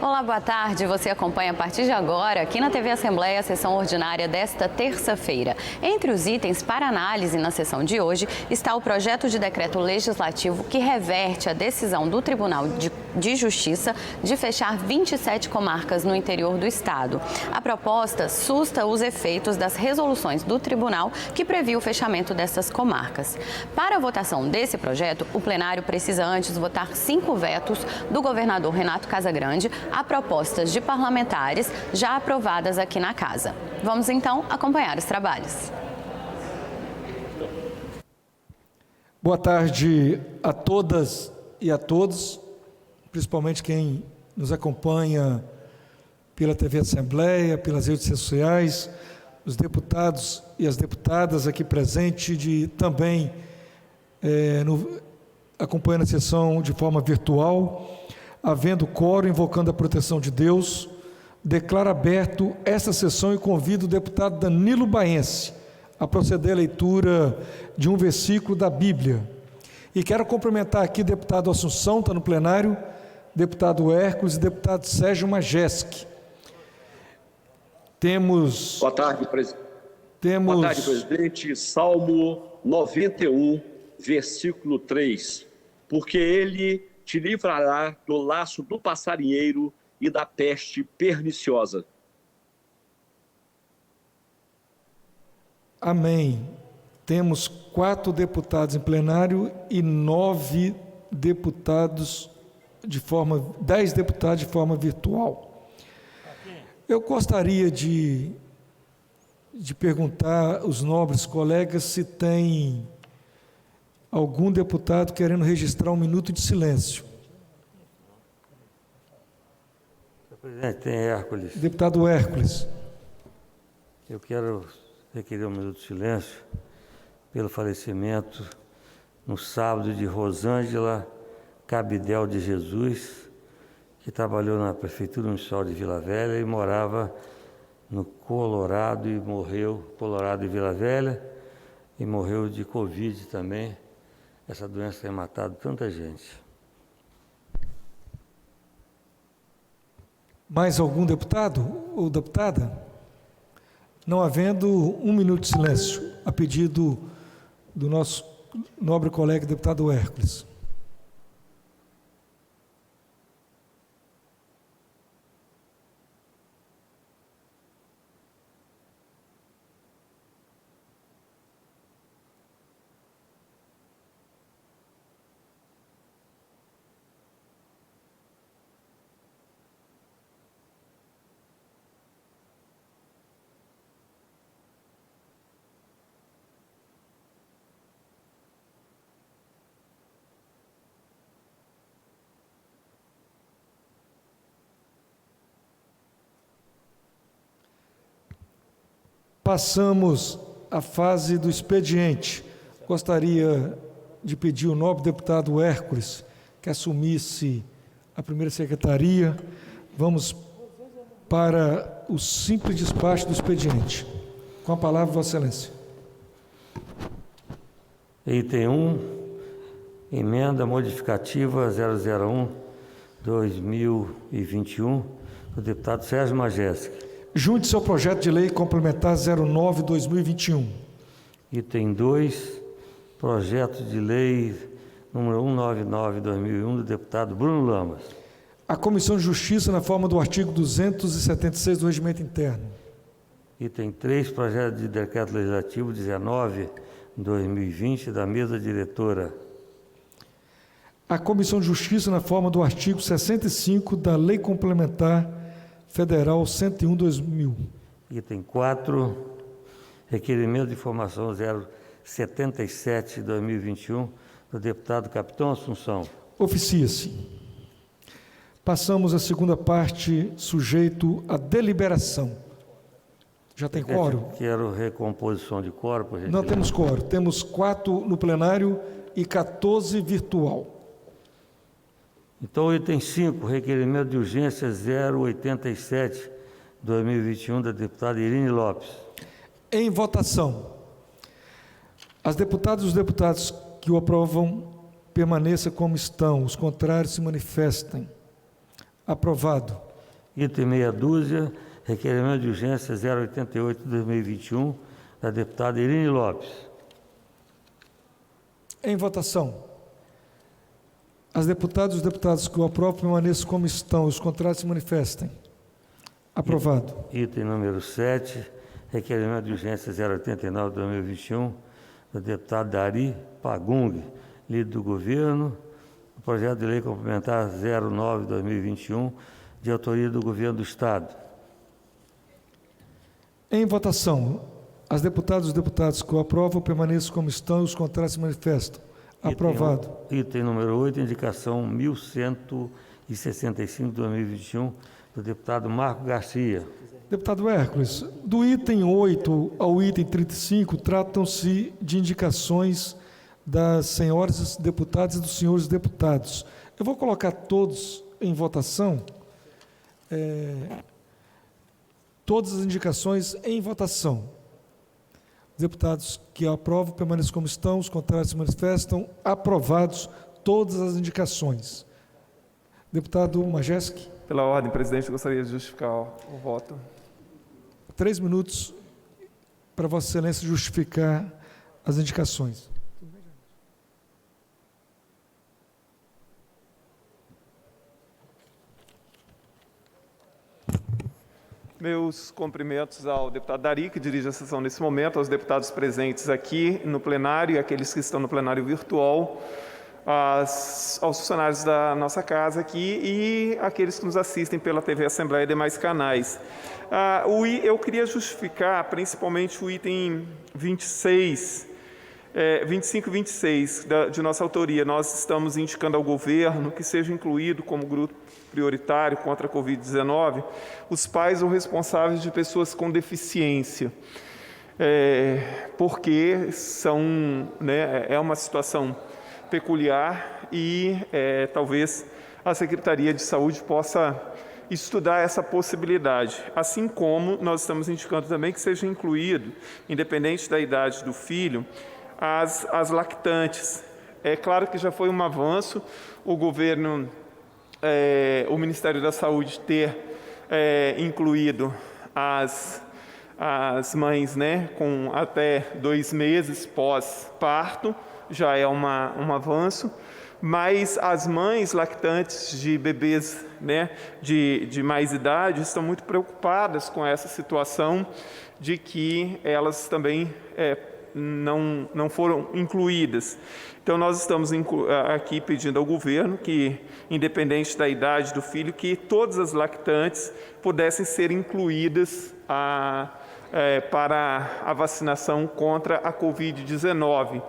Olá, boa tarde. Você acompanha a partir de agora, aqui na TV Assembleia, a sessão ordinária desta terça-feira. Entre os itens para análise na sessão de hoje está o projeto de decreto legislativo que reverte a decisão do Tribunal de Justiça de fechar 27 comarcas no interior do estado. A proposta susta os efeitos das resoluções do tribunal que previu o fechamento dessas comarcas. Para a votação desse projeto, o plenário precisa antes votar 5 vetos do governador Renato Casagrande a propostas de parlamentares já aprovadas aqui na Casa. Vamos então acompanhar os trabalhos. Boa tarde a todas e a todos, principalmente quem nos acompanha pela TV Assembleia, pelas redes sociais, os deputados e as deputadas aqui presentes, também acompanhando a sessão de forma virtual. Havendo quórum, invocando a proteção de Deus, declaro aberto esta sessão e convido o deputado Danilo Baense a proceder à leitura de um versículo da Bíblia. E quero cumprimentar aqui o deputado Assunção, está no plenário, deputado Hércules e deputado Sérgio Majeski. Boa tarde, presidente. Salmo 91, versículo 3. Porque ele te livrará do laço do passarinheiro e da peste perniciosa. Amém. Temos 4 deputados em plenário e 10 deputados de forma virtual. Eu gostaria de perguntar aos nobres colegas se tem algum deputado querendo registrar um minuto de silêncio. Senhor presidente, tem Hércules. Deputado Hércules. Eu quero requerer um minuto de silêncio pelo falecimento no sábado de Rosângela Cabidel de Jesus, que trabalhou na Prefeitura Municipal de Vila Velha e morava no Colorado e Vila Velha, e morreu de Covid também. Essa doença tem matado tanta gente. Mais algum deputado ou deputada? Não havendo, um minuto de silêncio, a pedido do nosso nobre colega deputado Hércules. Passamos à fase do expediente. Gostaria de pedir ao nobre deputado Hércules que assumisse a primeira secretaria. Vamos para o simples despacho do expediente. Com a palavra, Vossa Excelência. Item 1, emenda modificativa 001-2021, do deputado Sérgio Majeski. Junte-se ao projeto de lei complementar 09/2021. Item 2, projeto de lei número 199/2001, do deputado Bruno Lamas. A Comissão de Justiça, na forma do artigo 276 do Regimento Interno. Item 3, projeto de decreto legislativo 19/2020, da mesa diretora. A Comissão de Justiça, na forma do artigo 65 da Lei Complementar Federal 101/2000. Item 4, requerimento de informação 077/2021, do deputado Capitão Assunção. Oficia-se. Passamos à segunda parte, sujeito à deliberação. Já tem quórum? Quero recomposição de quórum, por gentileza. Não temos quórum. Temos 4 no plenário e 14 virtual. Então, item 5, requerimento de urgência 087/2021, da deputada Irine Lopes. Em votação. As deputadas e os deputados que o aprovam, permaneçam como estão. Os contrários se manifestem. Aprovado. Item meia dúzia, requerimento de urgência 088/2021, da deputada Irine Lopes. Em votação. As deputadas e os deputados que o aprovam permaneçam como estão. Os contrários se manifestem. Aprovado. Item número 7, requerimento de urgência 089/2021, da deputada Dari Pagung, líder do governo. O projeto de lei complementar 09/2021, de autoria do governo do Estado. Em votação. As deputadas e os deputados que o aprovam permaneçam como estão. Os contrários se manifestam. Aprovado. Item número 8, indicação 1165/2021, do deputado Marco Garcia. Deputado Hércules, do item 8 ao item 35, tratam-se de indicações das senhoras deputadas e dos senhores deputados. Eu vou colocar todos em votação, todas as indicações em votação. Deputados que aprovam permaneçam como estão, os contrários se manifestam. Aprovados todas as indicações. Deputado Majewski. Pela ordem, presidente, gostaria de justificar o voto. 3 minutos para Vossa Excelência justificar as indicações. Meus cumprimentos ao deputado Dari, que dirige a sessão nesse momento, aos deputados presentes aqui no plenário e aqueles que estão no plenário virtual, aos funcionários da nossa casa aqui e aqueles que nos assistem pela TV Assembleia e demais canais. Eu queria justificar principalmente o item 25 e 26 de nossa autoria. Nós estamos indicando ao governo que seja incluído como grupo prioritário contra a Covid-19 os pais ou responsáveis de pessoas com deficiência, porque é uma situação peculiar e talvez a Secretaria de Saúde possa estudar essa possibilidade, assim como nós estamos indicando também que seja incluído, independente da idade do filho, as lactantes. É claro que já foi um avanço o governo, o Ministério da Saúde ter incluído as mães, com até 2 meses pós-parto, já é um avanço, mas as mães lactantes de bebês de mais idade estão muito preocupadas com essa situação de que elas também não foram incluídas. Então, nós estamos aqui pedindo ao governo que, independente da idade do filho, que todas as lactantes pudessem ser incluídas para a vacinação contra a Covid-19.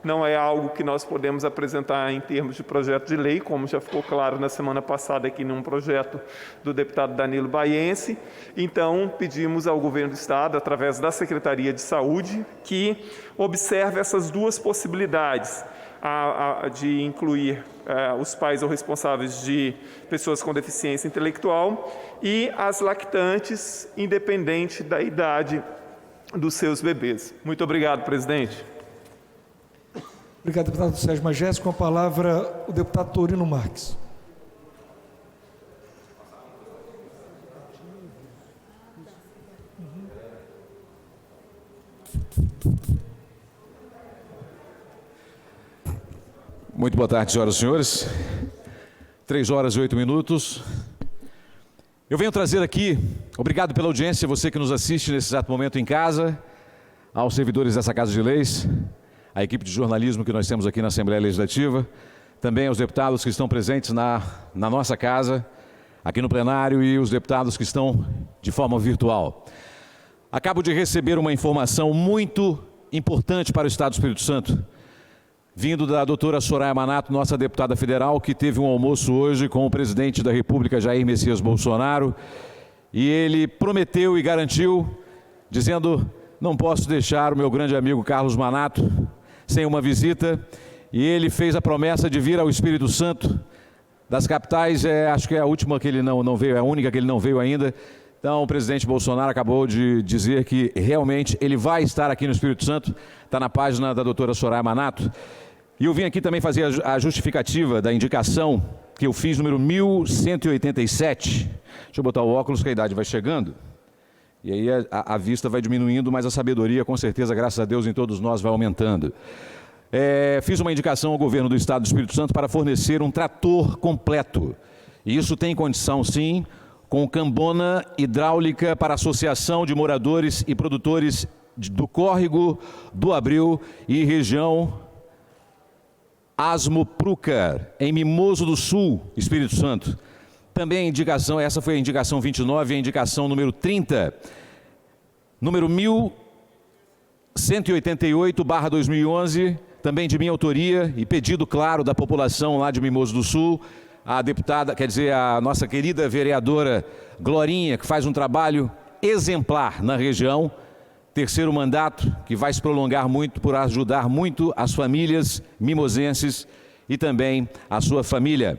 Não é algo que nós podemos apresentar em termos de projeto de lei, como já ficou claro na semana passada aqui num projeto do deputado Danilo Baiense. Então, pedimos ao governo do Estado, através da Secretaria de Saúde, que observe essas duas possibilidades, de incluir os pais ou responsáveis de pessoas com deficiência intelectual e as lactantes, independente da idade dos seus bebês. Muito obrigado, presidente. Obrigado, deputado Sérgio Majewski. Com a palavra, o deputado Torino Marques. Muito boa tarde, senhoras e senhores. 3h08. Eu venho trazer aqui, obrigado pela audiência, você que nos assiste nesse exato momento em casa, aos servidores dessa Casa de Leis, a equipe de jornalismo que nós temos aqui na Assembleia Legislativa, também aos deputados que estão presentes na nossa casa, aqui no plenário, e os deputados que estão de forma virtual. Acabo de receber uma informação muito importante para o Estado do Espírito Santo, vindo da doutora Soraya Manato, nossa deputada federal, que teve um almoço hoje com o presidente da República, Jair Messias Bolsonaro, e ele prometeu e garantiu, dizendo: não posso deixar o meu grande amigo Carlos Manato sem uma visita, e ele fez a promessa de vir ao Espírito Santo das capitais, acho que é a última que ele não veio, é a única que ele não veio ainda. Então, o presidente Bolsonaro acabou de dizer que realmente ele vai estar aqui no Espírito Santo, está na página da doutora Soraya Manato. E eu vim aqui também fazer a justificativa da indicação que eu fiz, número 1187. Deixa eu botar o óculos que a idade vai chegando. E aí a vista vai diminuindo, mas a sabedoria, com certeza, graças a Deus, em todos nós vai aumentando. Fiz uma indicação ao governo do Estado do Espírito Santo para fornecer um trator completo. E isso tem condição, sim, com cambona hidráulica para a Associação de Moradores e Produtores do Córrego do Abril e região Asmo-Prúcar, em Mimoso do Sul, Espírito Santo. Também a indicação, essa foi a indicação 29, a indicação número 30, número 1188/2011, também de minha autoria e pedido claro da população lá de Mimoso do Sul, a deputada, quer dizer, a nossa querida vereadora Glorinha, que faz um trabalho exemplar na região, terceiro mandato, que vai se prolongar muito por ajudar muito as famílias mimosenses e também a sua família.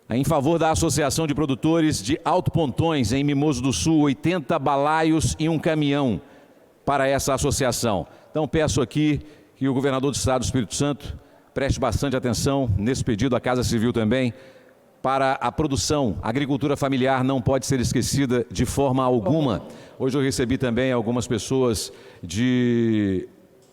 Em favor da Associação de Produtores de Alto Pontões, em Mimoso do Sul, 80 balaios e um caminhão para essa associação. Então peço aqui que o governador do Estado do Espírito Santo preste bastante atenção nesse pedido, a Casa Civil também, para a produção. A agricultura familiar não pode ser esquecida de forma alguma. Hoje eu recebi também algumas pessoas de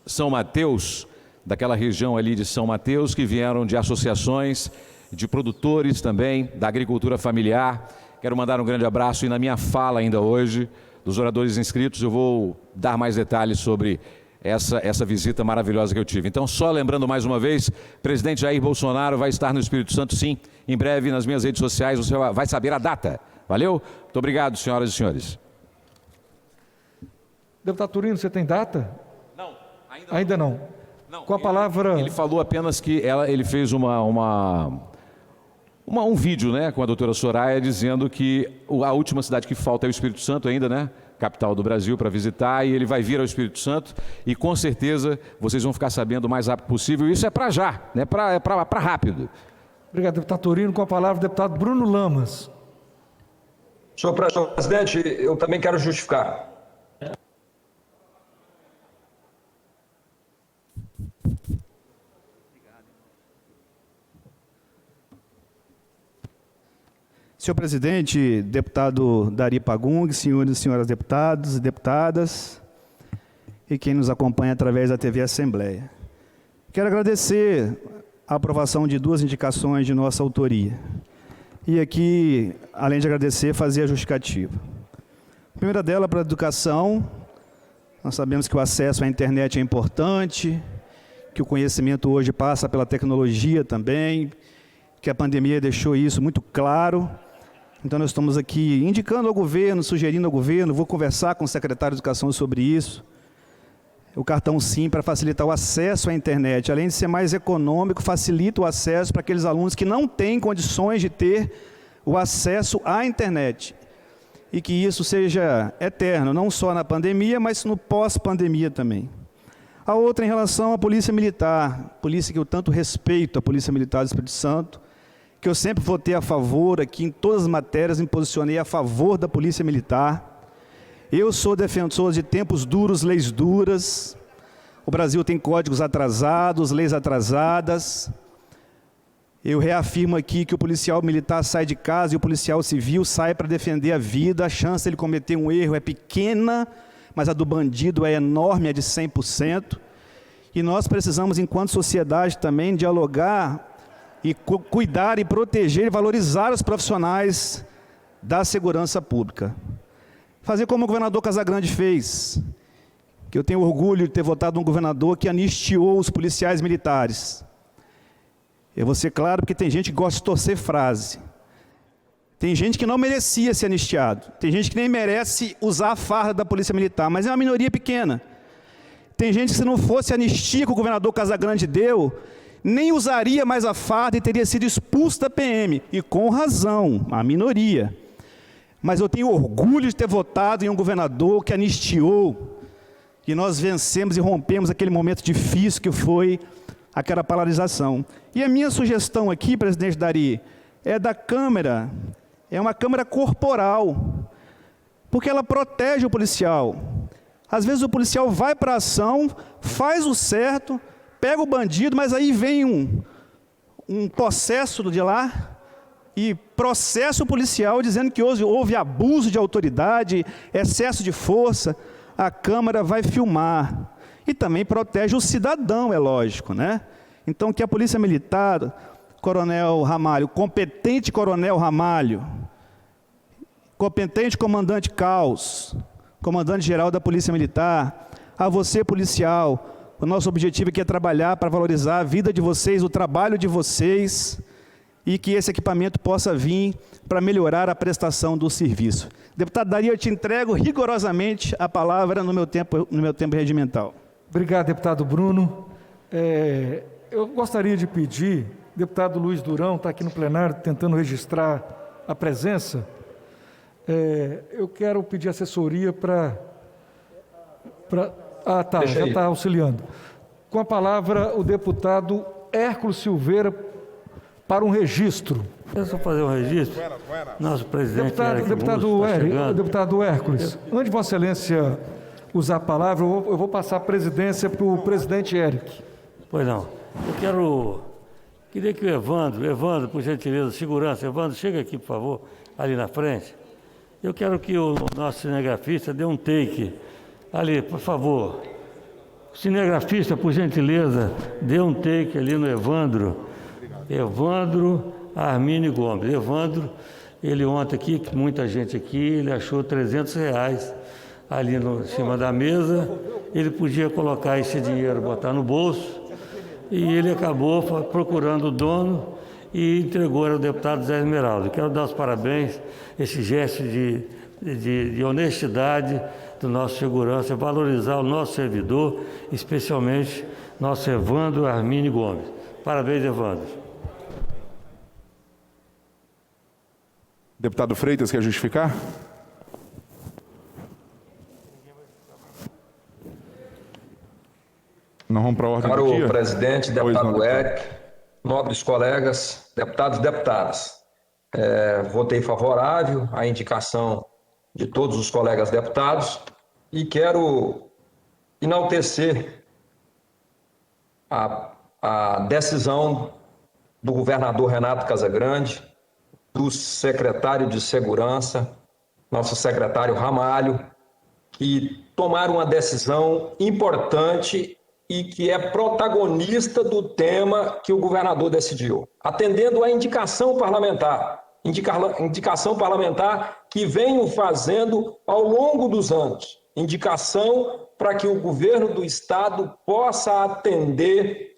São Mateus, daquela região ali de São Mateus, que vieram de associações, de produtores também, da agricultura familiar. Quero mandar um grande abraço e na minha fala ainda hoje, dos oradores inscritos, eu vou dar mais detalhes sobre essa visita maravilhosa que eu tive. Então, só lembrando mais uma vez, presidente Jair Bolsonaro vai estar no Espírito Santo, sim, em breve nas minhas redes sociais, você vai saber a data. Valeu? Muito obrigado, senhoras e senhores. Deputado Turino, você tem data? Não, ainda não. Com a palavra... Ele falou apenas que ele fez um vídeo, né, com a doutora Soraya, dizendo que a última cidade que falta é o Espírito Santo ainda, né? Capital do Brasil, para visitar, e ele vai vir ao Espírito Santo e com certeza vocês vão ficar sabendo o mais rápido possível. Isso é para já, né? Para rápido. Obrigado, deputado Turino. Com a palavra, o deputado Bruno Lamas. Senhor presidente, eu também quero justificar. Senhor presidente, deputado Dari Pagung, senhores e senhoras deputados e deputadas, e quem nos acompanha através da TV Assembleia. Quero agradecer a aprovação de 2 indicações de nossa autoria. E aqui, além de agradecer, fazer a justificativa. A primeira dela para a educação. Nós sabemos que o acesso à internet é importante, que o conhecimento hoje passa pela tecnologia também, que a pandemia deixou isso muito claro. Então nós estamos aqui indicando ao governo, sugerindo ao governo, vou conversar com o secretário de Educação sobre isso, o cartão SIM para facilitar o acesso à internet, além de ser mais econômico, facilita o acesso para aqueles alunos que não têm condições de ter o acesso à internet. E que isso seja eterno, não só na pandemia, mas no pós-pandemia também. A outra em relação à Polícia Militar, polícia que eu tanto respeito, a Polícia Militar do Espírito Santo, que eu sempre votei a favor aqui, em todas as matérias me posicionei a favor da Polícia Militar. Eu sou defensor de tempos duros, leis duras. O Brasil tem códigos atrasados, leis atrasadas. Eu reafirmo aqui que o policial militar sai de casa e o policial civil sai para defender a vida. A chance de ele cometer um erro é pequena, mas a do bandido é enorme, é de 100%. E nós precisamos, enquanto sociedade, também dialogar e cuidar e proteger e valorizar os profissionais da segurança pública. Fazer como o governador Casagrande fez, que eu tenho orgulho de ter votado um governador que anistiou os policiais militares. Eu vou ser claro porque tem gente que gosta de torcer frase. Tem gente que não merecia ser anistiado. Tem gente que nem merece usar a farda da Polícia Militar, mas é uma minoria pequena. Tem gente que se não fosse a anistia que o governador Casagrande deu, nem usaria mais a farda e teria sido expulso da PM. E com razão, a minoria. Mas eu tenho orgulho de ter votado em um governador que anistiou, e nós vencemos e rompemos aquele momento difícil que foi aquela paralisação. E a minha sugestão aqui, presidente Dari, é da Câmara, é uma Câmara corporal, porque ela protege o policial. Às vezes o policial vai para a ação, faz o certo, pega o bandido, mas aí vem um possesso de lá, e processo policial dizendo que houve abuso de autoridade, excesso de força, a Câmara vai filmar. E também protege o cidadão, é lógico, né? Então, que a Polícia Militar, Coronel Ramalho, competente Coronel Ramalho, competente Comandante Caos, Comandante-Geral da Polícia Militar, a você, policial, o nosso objetivo aqui é trabalhar para valorizar a vida de vocês, o trabalho de vocês, e que esse equipamento possa vir para melhorar a prestação do serviço. Deputado Dari, eu te entrego rigorosamente a palavra no meu tempo regimental. Obrigado, deputado Bruno. Eu gostaria de pedir, deputado Luiz Durão está aqui no plenário tentando registrar a presença. Eu quero pedir assessoria para... já está auxiliando. Com a palavra, o deputado Hércules Silveira para um registro. Eu só fazer um registro. Nosso presidente Deputado Hércules, antes de Vossa Excelência usar a palavra, eu vou passar a presidência para o presidente Eric. Pois não. Queria que o Evandro, por gentileza, segurança, Evandro, chega aqui, por favor, ali na frente. Eu quero que o nosso cinegrafista dê um take ali, por favor. O cinegrafista, por gentileza, dê um take ali no Evandro. Evandro Armínio Gomes. Evandro, ele ontem aqui, muita gente aqui, ele achou R$300 ali em cima da mesa. Ele podia colocar esse dinheiro, botar no bolso, e ele acabou procurando o dono e entregou ao deputado Zé Esmeraldo. Quero dar os parabéns, esse gesto de honestidade do nosso segurança, valorizar o nosso servidor, especialmente nosso Evandro Armínio Gomes. Parabéns, Evandro. Deputado Freitas, quer justificar? Não vamos para a ordem do dia? Caro presidente, deputado Eric, nobres colegas, deputados e deputadas, votei favorável à indicação de todos os colegas deputados e quero enaltecer a decisão do governador Renato Casagrande, do secretário de Segurança, nosso secretário Ramalho, que tomaram uma decisão importante e que é protagonista do tema que o governador decidiu, atendendo à indicação parlamentar que venho fazendo ao longo dos anos, indicação para que o governo do Estado possa atender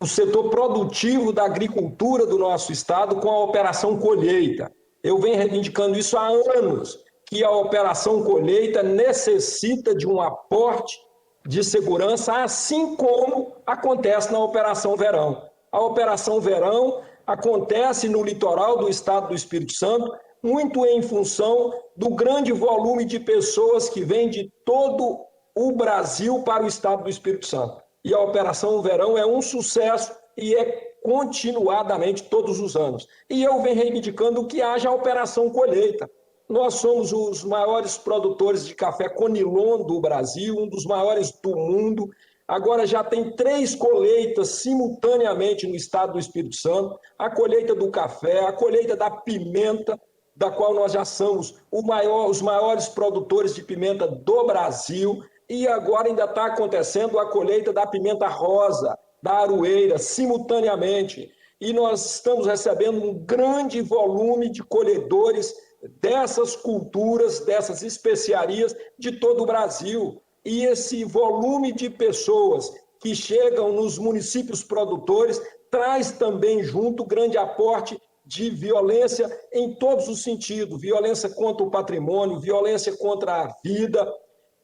o setor produtivo da agricultura do nosso Estado com a Operação Colheita. Eu venho reivindicando isso há anos, que a Operação Colheita necessita de um aporte de segurança, assim como acontece na Operação Verão. A Operação Verão acontece no litoral do Estado do Espírito Santo, muito em função do grande volume de pessoas que vêm de todo o Brasil para o Estado do Espírito Santo. E a Operação Verão é um sucesso e é continuadamente todos os anos. E eu venho reivindicando que haja a Operação Colheita. Nós somos os maiores produtores de café Conilon do Brasil, um dos maiores do mundo. Agora já tem 3 colheitas simultaneamente no Estado do Espírito Santo. A colheita do café, a colheita da pimenta, da qual nós já somos os maiores produtores de pimenta do Brasil. E agora ainda está acontecendo a colheita da pimenta rosa, da aroeira, simultaneamente. E nós estamos recebendo um grande volume de colhedores dessas culturas, dessas especiarias de todo o Brasil. E esse volume de pessoas que chegam nos municípios produtores traz também junto grande aporte de violência em todos os sentidos, violência contra o patrimônio, violência contra a vida.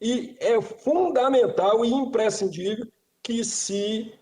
E é fundamental e imprescindível que se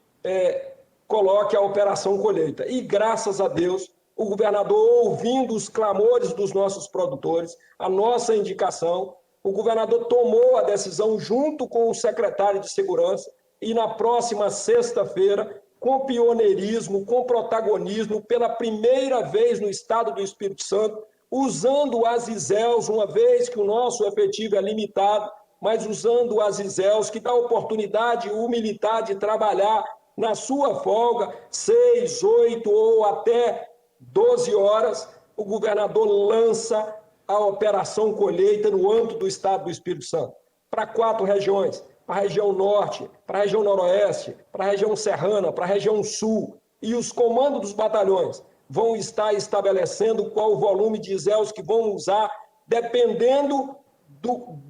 coloque a Operação Colheita. E, graças a Deus, o governador, ouvindo os clamores dos nossos produtores, a nossa indicação, o governador tomou a decisão junto com o secretário de Segurança e, na próxima sexta-feira, com pioneirismo, com protagonismo, pela primeira vez no Estado do Espírito Santo, usando as ISELs, uma vez que o nosso efetivo é limitado, mas usando as ISELs, que dá oportunidade o militar de trabalhar na sua folga 6, 8 ou até 12 horas, o governador lança a Operação Colheita no âmbito do Estado do Espírito Santo, para 4 regiões, para a região norte, para a região noroeste, para a região serrana, para a região sul, e os comandos dos batalhões vão estar estabelecendo qual o volume de Zéus que vão usar, dependendo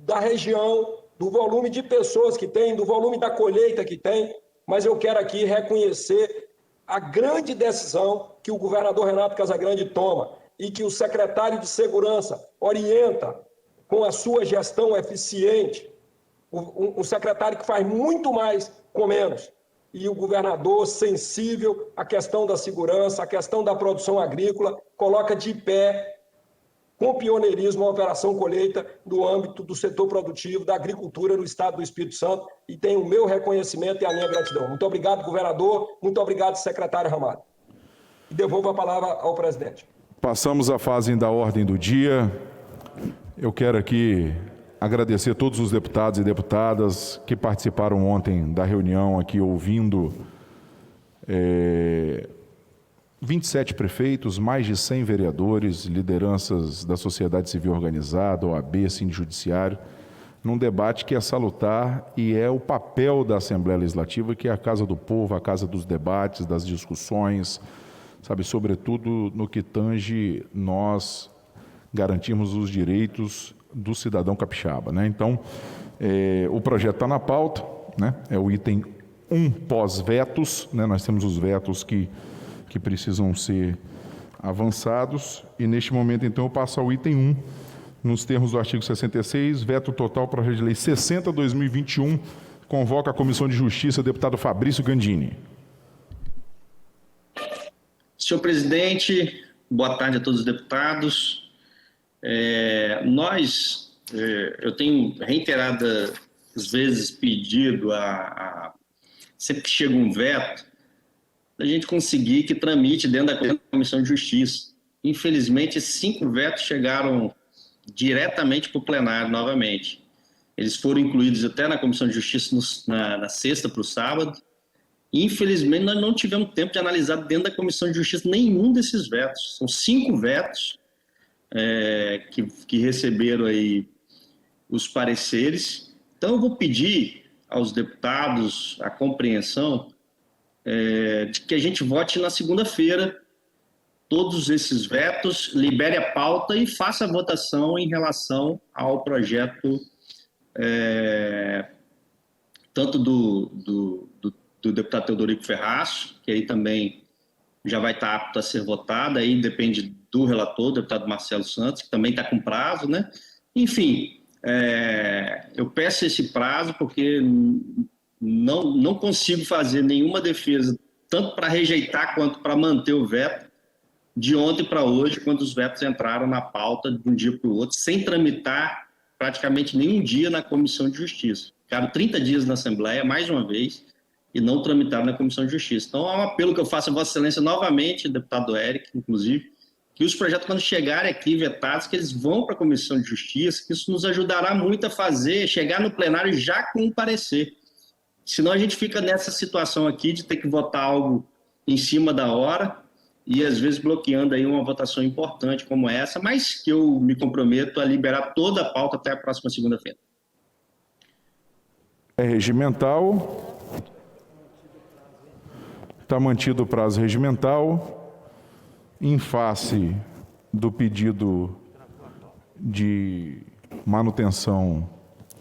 da região, do volume de pessoas que tem, do volume da colheita que tem, mas eu quero aqui reconhecer a grande decisão que o governador Renato Casagrande toma e que o secretário de Segurança orienta com a sua gestão eficiente, um secretário que faz muito mais com menos, e o governador sensível à questão da segurança, à questão da produção agrícola, coloca de pé, com pioneirismo, a Operação Colheita no âmbito do setor produtivo, da agricultura no Estado do Espírito Santo, e tem o meu reconhecimento e a minha gratidão. Muito obrigado, governador, muito obrigado, secretário Ramalho. E devolvo a palavra ao presidente. Passamos à fase da ordem do dia. Eu quero aqui agradecer a todos os deputados e deputadas que participaram ontem da reunião aqui, ouvindo 27 prefeitos, mais de 100 vereadores, lideranças da sociedade civil organizada, OAB, Síndico Judiciário, num debate que é salutar e é o papel da Assembleia Legislativa, que é a casa do povo, a casa dos debates, das discussões, sabe, sobretudo no que tange nós garantirmos os direitos do cidadão capixaba, né? Então, o projeto está na pauta, né? É o item 1 pós-vetos, né? Nós temos os vetos que precisam ser avançados, e neste momento, então, eu passo ao item 1, nos termos do artigo 66, veto total para a Projeto de Lei 60/2021, convoca a Comissão de Justiça, deputado Fabrício Gandini. Senhor presidente, boa tarde a todos os deputados. Eu tenho reiteradas vezes pedido sempre que chega um veto, a gente conseguir que tramite dentro da Comissão de Justiça. Infelizmente, esses 5 vetos chegaram diretamente para o plenário novamente. Eles foram incluídos até na Comissão de Justiça na sexta para o sábado. Infelizmente, nós não tivemos tempo de analisar dentro da Comissão de Justiça nenhum desses vetos. São 5 vetos que receberam aí os pareceres. Então, eu vou pedir aos deputados a compreensão de que a gente vote na segunda-feira todos esses vetos, libere a pauta e faça a votação em relação ao projeto, tanto do deputado Teodorico Ferraz, que aí também já vai estar apto a ser votado, aí depende do relator, o deputado Marcelo Santos, que também está com prazo, né? Enfim, eu peço esse prazo porque não consigo fazer nenhuma defesa, tanto para rejeitar quanto para manter o veto, de ontem para hoje, quando os vetos entraram na pauta de um dia para o outro, sem tramitar praticamente nenhum dia na Comissão de Justiça. Ficaram 30 dias na Assembleia, mais uma vez, e não tramitaram na Comissão de Justiça. Então, é um apelo que eu faço a Vossa Excelência novamente, deputado Eric, inclusive, que os projetos, quando chegarem aqui vetados, que eles vão para a Comissão de Justiça, que isso nos ajudará muito a chegar no plenário já com um parecer. Senão a gente fica nessa situação aqui de ter que votar algo em cima da hora e, às vezes, bloqueando aí uma votação importante como essa, mas que eu me comprometo a liberar toda a pauta até a próxima segunda-feira. É regimental. Está mantido o prazo regimental. Em face do pedido de manutenção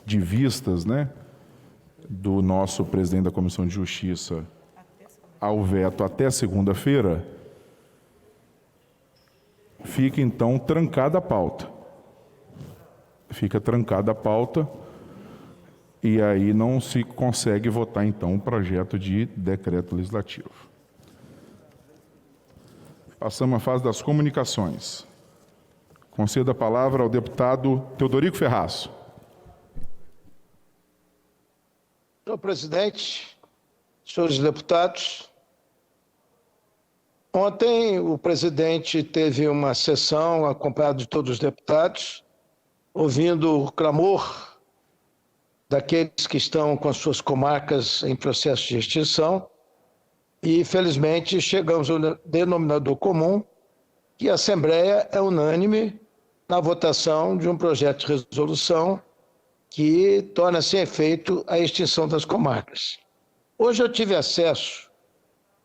de vistas, né, do nosso presidente da Comissão de Justiça ao veto até segunda-feira, fica então trancada a pauta. Fica trancada a pauta e aí não se consegue votar então o projeto de decreto legislativo. Passamos à fase das comunicações. Concedo a palavra ao deputado Teodorico Ferraz. Senhor presidente, senhores deputados, ontem o presidente teve uma sessão acompanhado de todos os deputados, ouvindo o clamor daqueles que estão com as suas comarcas em processo de extinção, e felizmente chegamos ao denominador comum que a Assembleia é unânime na votação de um projeto de resolução que torna sem efeito a extinção das comarcas. Hoje eu tive acesso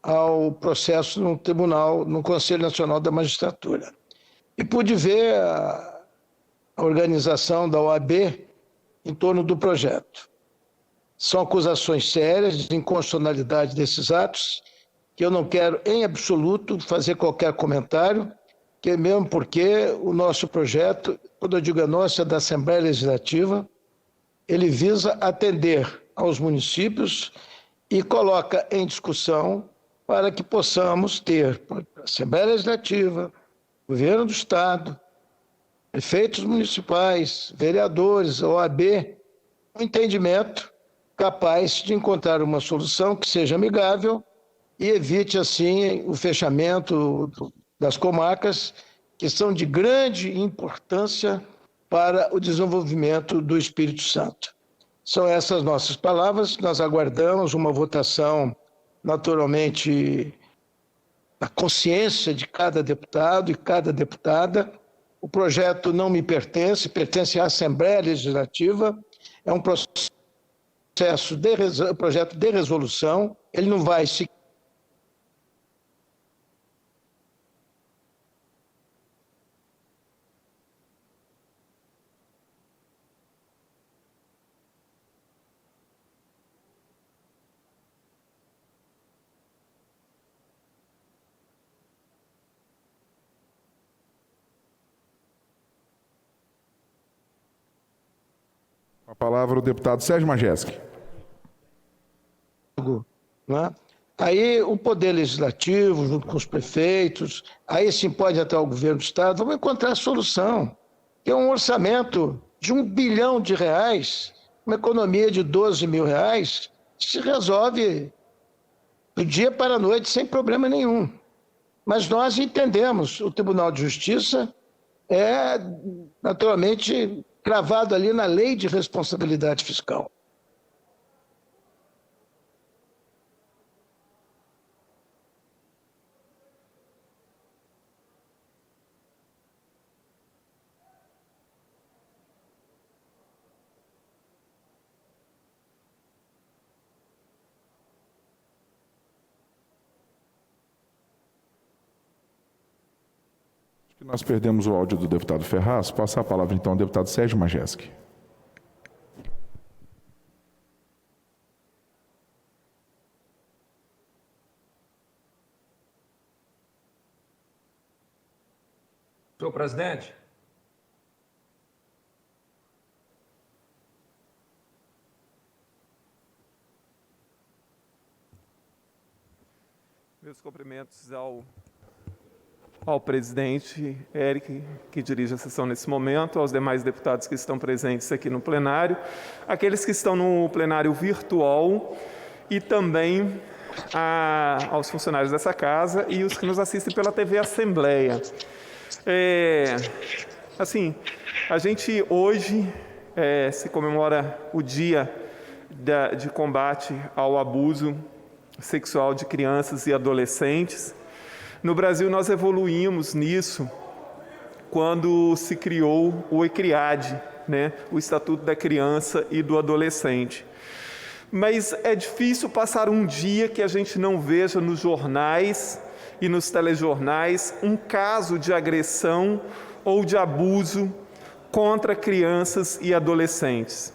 ao processo no tribunal, no Conselho Nacional da Magistratura, e pude ver a organização da OAB em torno do projeto. São acusações sérias de inconstitucionalidade desses atos, que eu não quero em absoluto fazer qualquer comentário, que mesmo porque o nosso projeto, quando eu digo é nosso, é da Assembleia Legislativa, ele visa atender aos municípios e coloca em discussão para que possamos ter Assembleia Legislativa, Governo do Estado, prefeitos municipais, vereadores, OAB, um entendimento capaz de encontrar uma solução que seja amigável e evite, assim, o fechamento das comarcas, que são de grande importância para o desenvolvimento do Espírito Santo. São essas nossas palavras, nós aguardamos uma votação, naturalmente, na consciência de cada deputado e cada deputada. O projeto não me pertence, pertence à Assembleia Legislativa, é um projeto de resolução, ele não vai se A palavra o deputado Sérgio Majeski. né? Aí o Poder Legislativo, junto com os prefeitos, aí sim pode até o Governo do Estado, vamos encontrar a solução. Tem um orçamento de R$1 bilhão, uma economia de R$12 mil, se resolve do dia para a noite sem problema nenhum. Mas nós entendemos, o Tribunal de Justiça é naturalmente cravado ali na Lei de Responsabilidade Fiscal. Nós perdemos o áudio do deputado Ferraz. Passar a palavra, então, ao deputado Sérgio Majeski. Senhor presidente. Meus cumprimentos ao presidente Eric, que dirige a sessão nesse momento, aos demais deputados que estão presentes aqui no plenário, aqueles que estão no plenário virtual e também aos funcionários dessa casa e os que nos assistem pela TV Assembleia. A gente hoje se comemora o Dia de Combate ao Abuso Sexual de Crianças e Adolescentes. No Brasil, nós evoluímos nisso quando se criou o ECRIAD, o Estatuto da Criança e do Adolescente. Mas é difícil passar um dia que a gente não veja nos jornais e nos telejornais um caso de agressão ou de abuso contra crianças e adolescentes.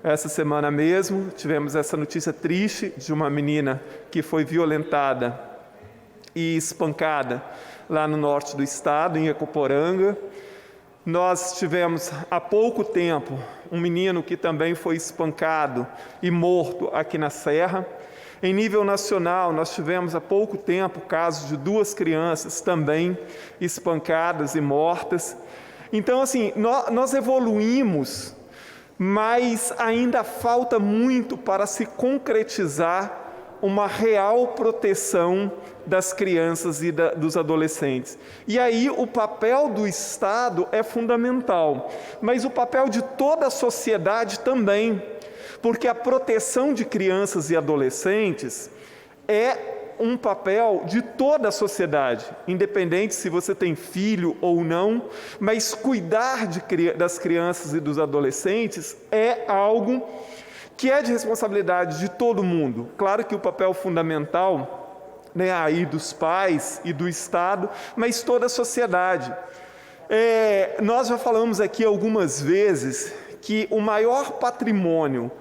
Essa semana mesmo, tivemos essa notícia triste de uma menina que foi violentada e espancada lá no norte do estado, em Ecoporanga. Nós tivemos há pouco tempo um menino que também foi espancado e morto aqui na Serra. Em nível nacional, nós tivemos há pouco tempo casos de 2 crianças também espancadas e mortas. Então, nós evoluímos, mas ainda falta muito para se concretizar uma real proteção das crianças e dos adolescentes. E aí o papel do Estado é fundamental, mas o papel de toda a sociedade também, porque a proteção de crianças e adolescentes é um papel de toda a sociedade, independente se você tem filho ou não, mas cuidar das crianças e dos adolescentes é algo que é de responsabilidade de todo mundo. Claro que o papel fundamental, né, aí dos pais e do Estado, mas toda a sociedade. Nós já falamos aqui algumas vezes que o maior patrimônio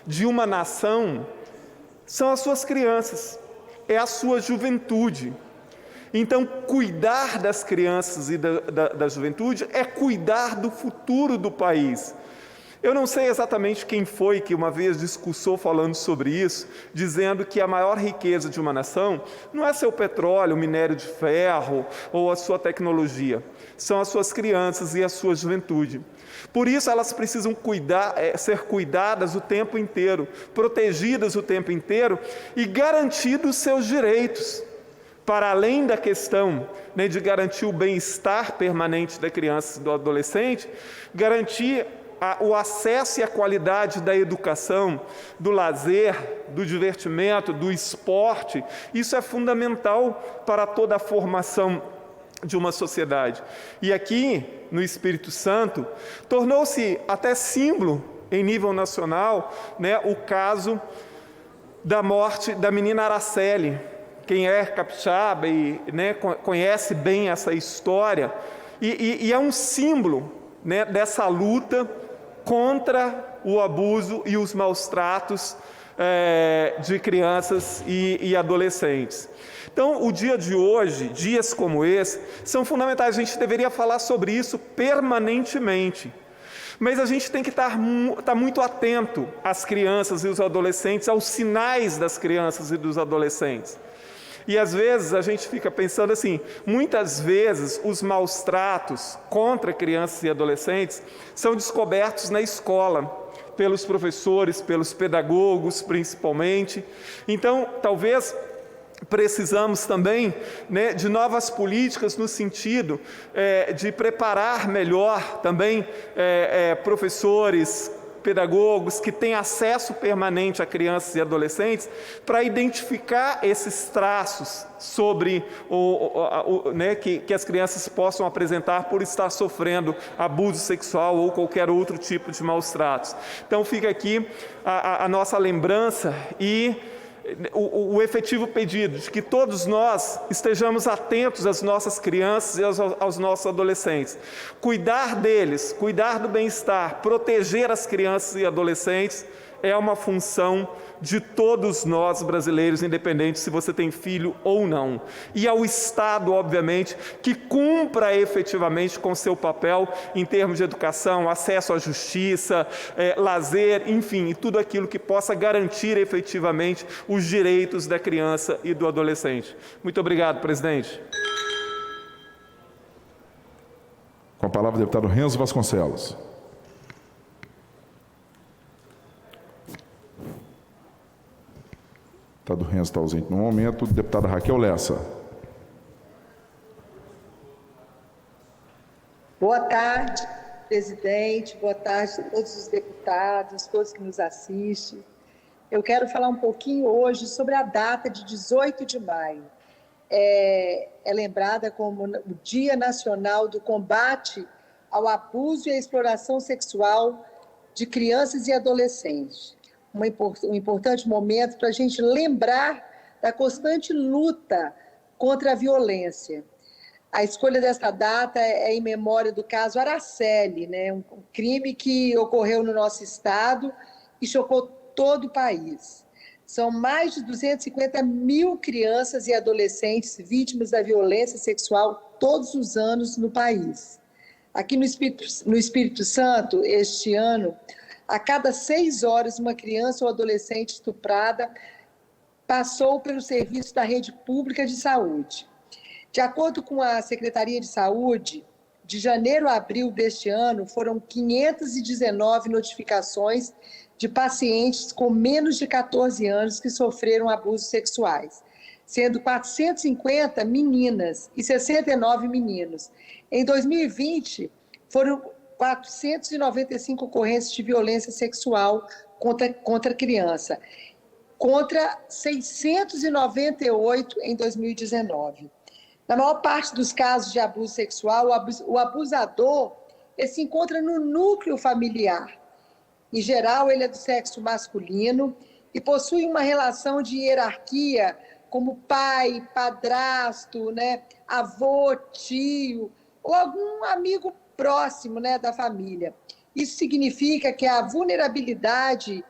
de uma nação são as suas crianças, é a sua juventude. Então, cuidar das crianças e da juventude é cuidar do futuro do país. Eu não sei exatamente quem foi que uma vez discursou falando sobre isso, dizendo que a maior riqueza de uma nação não é seu petróleo, o minério de ferro ou a sua tecnologia, são as suas crianças e a sua juventude. Por isso elas precisam ser cuidadas o tempo inteiro, protegidas o tempo inteiro e garantidos os seus direitos, para além da questão, né, de garantir o bem-estar permanente da criança e do adolescente, garantir o acesso e a qualidade da educação, do lazer, do divertimento, do esporte. Isso é fundamental para toda a formação de uma sociedade. E aqui, no Espírito Santo, tornou-se até símbolo em nível nacional, né, o caso da morte da menina Araceli. Quem é capixaba e, né, conhece bem essa história, e é um símbolo, né, dessa luta contra o abuso e os maus tratos de crianças e adolescentes. Então, o dia de hoje, dias como esse, são fundamentais. A gente deveria falar sobre isso permanentemente. Mas a gente tem que estar muito atento às crianças e os adolescentes, aos sinais das crianças e dos adolescentes. E às vezes a gente fica pensando assim, muitas vezes os maus tratos contra crianças e adolescentes são descobertos na escola, pelos professores, pelos pedagogos principalmente. Então, talvez precisamos também, né, de novas políticas no sentido de preparar melhor também professores, pedagogos que têm acesso permanente a crianças e adolescentes para identificar esses traços sobre né, que as crianças possam apresentar por estar sofrendo abuso sexual ou qualquer outro tipo de maus tratos. Então fica aqui a nossa lembrança e o efetivo pedido de que todos nós estejamos atentos às nossas crianças e aos nossos adolescentes. Cuidar deles, cuidar do bem-estar, proteger as crianças e adolescentes é uma função de todos nós brasileiros, independente se você tem filho ou não. E ao Estado, obviamente, que cumpra efetivamente com seu papel em termos de educação, acesso à justiça, lazer, enfim, e tudo aquilo que possa garantir efetivamente os direitos da criança e do adolescente. Muito obrigado, presidente. Com a palavra o deputado Renzo Vasconcelos. O deputado Renzo está ausente no momento. Deputada Raquel Lessa. Boa tarde, presidente. Boa tarde a todos os deputados, todos que nos assistem. Eu quero falar um pouquinho hoje sobre a data de 18 de maio. É lembrada como o Dia Nacional do Combate ao Abuso e à Exploração Sexual de Crianças e Adolescentes. Um importante momento para a gente lembrar da constante luta contra a violência. A escolha dessa data é em memória do caso Araceli, né? Um crime que ocorreu no nosso estado e chocou todo o país. São mais de 250 mil crianças e adolescentes vítimas da violência sexual todos os anos no país. Aqui no Espírito Santo, este ano, a cada 6 horas, uma criança ou adolescente estuprada passou pelo serviço da rede pública de saúde. De acordo com a Secretaria de Saúde, de janeiro a abril deste ano, foram 519 notificações de pacientes com menos de 14 anos que sofreram abusos sexuais, sendo 450 meninas e 69 meninos. Em 2020, foram 495 ocorrências de violência sexual contra criança, contra 698 em 2019. Na maior parte dos casos de abuso sexual, o abusador ele se encontra no núcleo familiar. Em geral, ele é do sexo masculino e possui uma relação de hierarquia como pai, padrasto, né, avô, tio ou algum amigo próximo, né, da família. Isso significa que a vulnerabilidade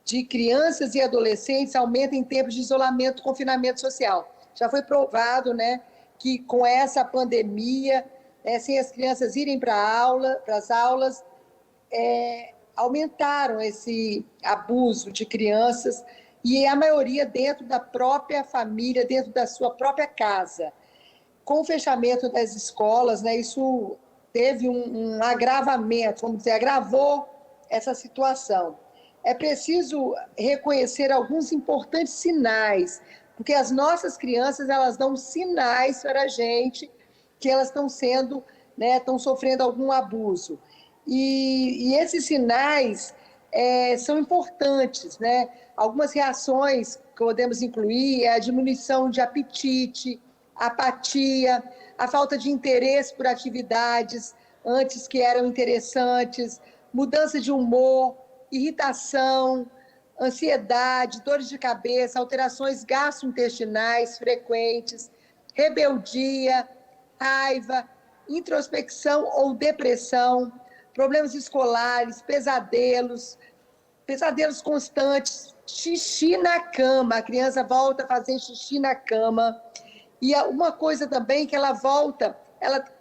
de crianças e adolescentes aumenta em tempos de isolamento, confinamento social. Já foi provado, né, que com essa pandemia, sem as crianças irem para as aulas, aumentaram esse abuso de crianças e a maioria dentro da própria família, dentro da sua própria casa. Com o fechamento das escolas, né, isso teve um agravamento, vamos dizer, agravou essa situação. É preciso reconhecer alguns importantes sinais, porque as nossas crianças, elas dão sinais para a gente que elas estão sendo, né, estão sofrendo algum abuso. E esses sinais são importantes, né? Algumas reações que podemos incluir é a diminuição de apetite, apatia, a falta de interesse por atividades antes que eram interessantes, mudança de humor, irritação, ansiedade, dores de cabeça, alterações gastrointestinais frequentes, rebeldia, raiva, introspecção ou depressão, problemas escolares, pesadelos constantes, xixi na cama, a criança volta a fazer xixi na cama. E uma coisa também que ela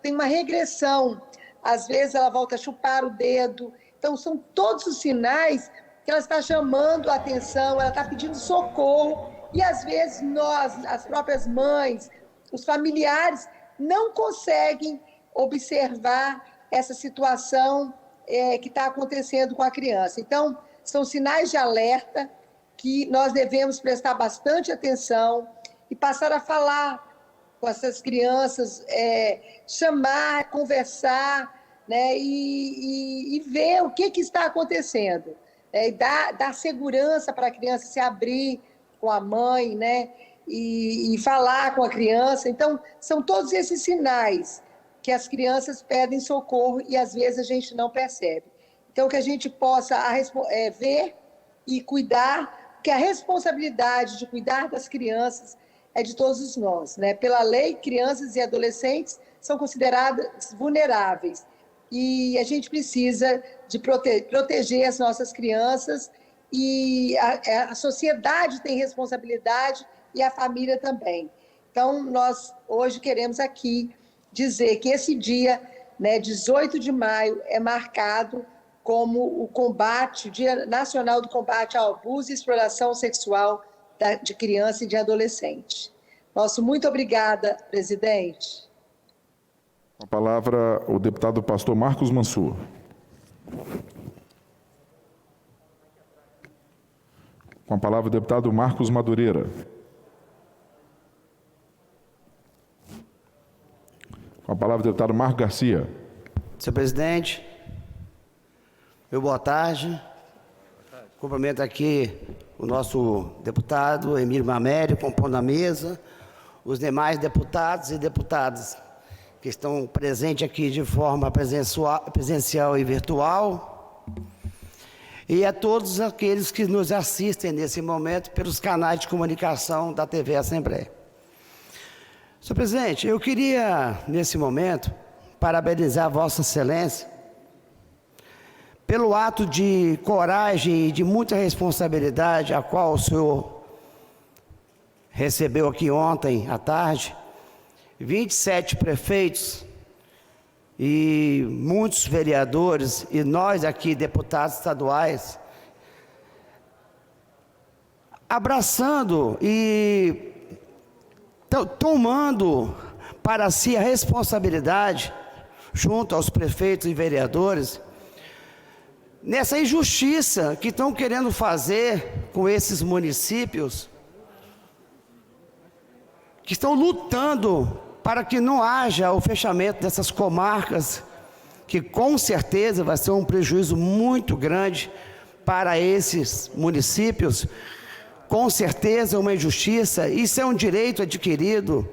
tem uma regressão, às vezes ela volta a chupar o dedo. Então, são todos os sinais que ela está chamando a atenção, ela está pedindo socorro, e às vezes nós, as próprias mães, os familiares, não conseguem observar essa situação que está acontecendo com a criança. Então, são sinais de alerta que nós devemos prestar bastante atenção e passar a falar com essas crianças, chamar, conversar, né, e ver o que está acontecendo. E dar segurança para a criança se abrir com a mãe, né, e falar com a criança. Então, são todos esses sinais que as crianças pedem socorro e às vezes a gente não percebe. Então, que a gente possa ver e cuidar, porque a responsabilidade de cuidar das crianças é de todos nós, né? Pela lei, crianças e adolescentes são consideradas vulneráveis e a gente precisa de proteger as nossas crianças, e a sociedade tem responsabilidade e a família também. Então, nós hoje queremos aqui dizer que esse dia, né, 18 de maio, é marcado como o Dia Nacional do Combate ao Abuso e Exploração Sexual de Criança e de Adolescente. Muito obrigada, presidente. Com a palavra, o deputado pastor Marcos Mansur. Com a palavra, o deputado Marcos Madureira. Com a palavra, o deputado Marco Garcia. Senhor presidente, meu boa tarde. Cumprimento aqui o nosso deputado Emílio Mamério, compondo a mesa, os demais deputados e deputadas que estão presentes aqui de forma presencial e virtual, e a todos aqueles que nos assistem nesse momento pelos canais de comunicação da TV Assembleia. Senhor presidente, eu queria, nesse momento, parabenizar Vossa Excelência pelo ato de coragem e de muita responsabilidade a qual o senhor recebeu aqui ontem à tarde, 27 prefeitos e muitos vereadores e nós aqui, deputados estaduais, abraçando e tomando para si a responsabilidade, junto aos prefeitos e vereadores, nessa injustiça que estão querendo fazer com esses municípios, que estão lutando para que não haja o fechamento dessas comarcas, que com certeza vai ser um prejuízo muito grande para esses municípios, com certeza uma injustiça. Isso é um direito adquirido,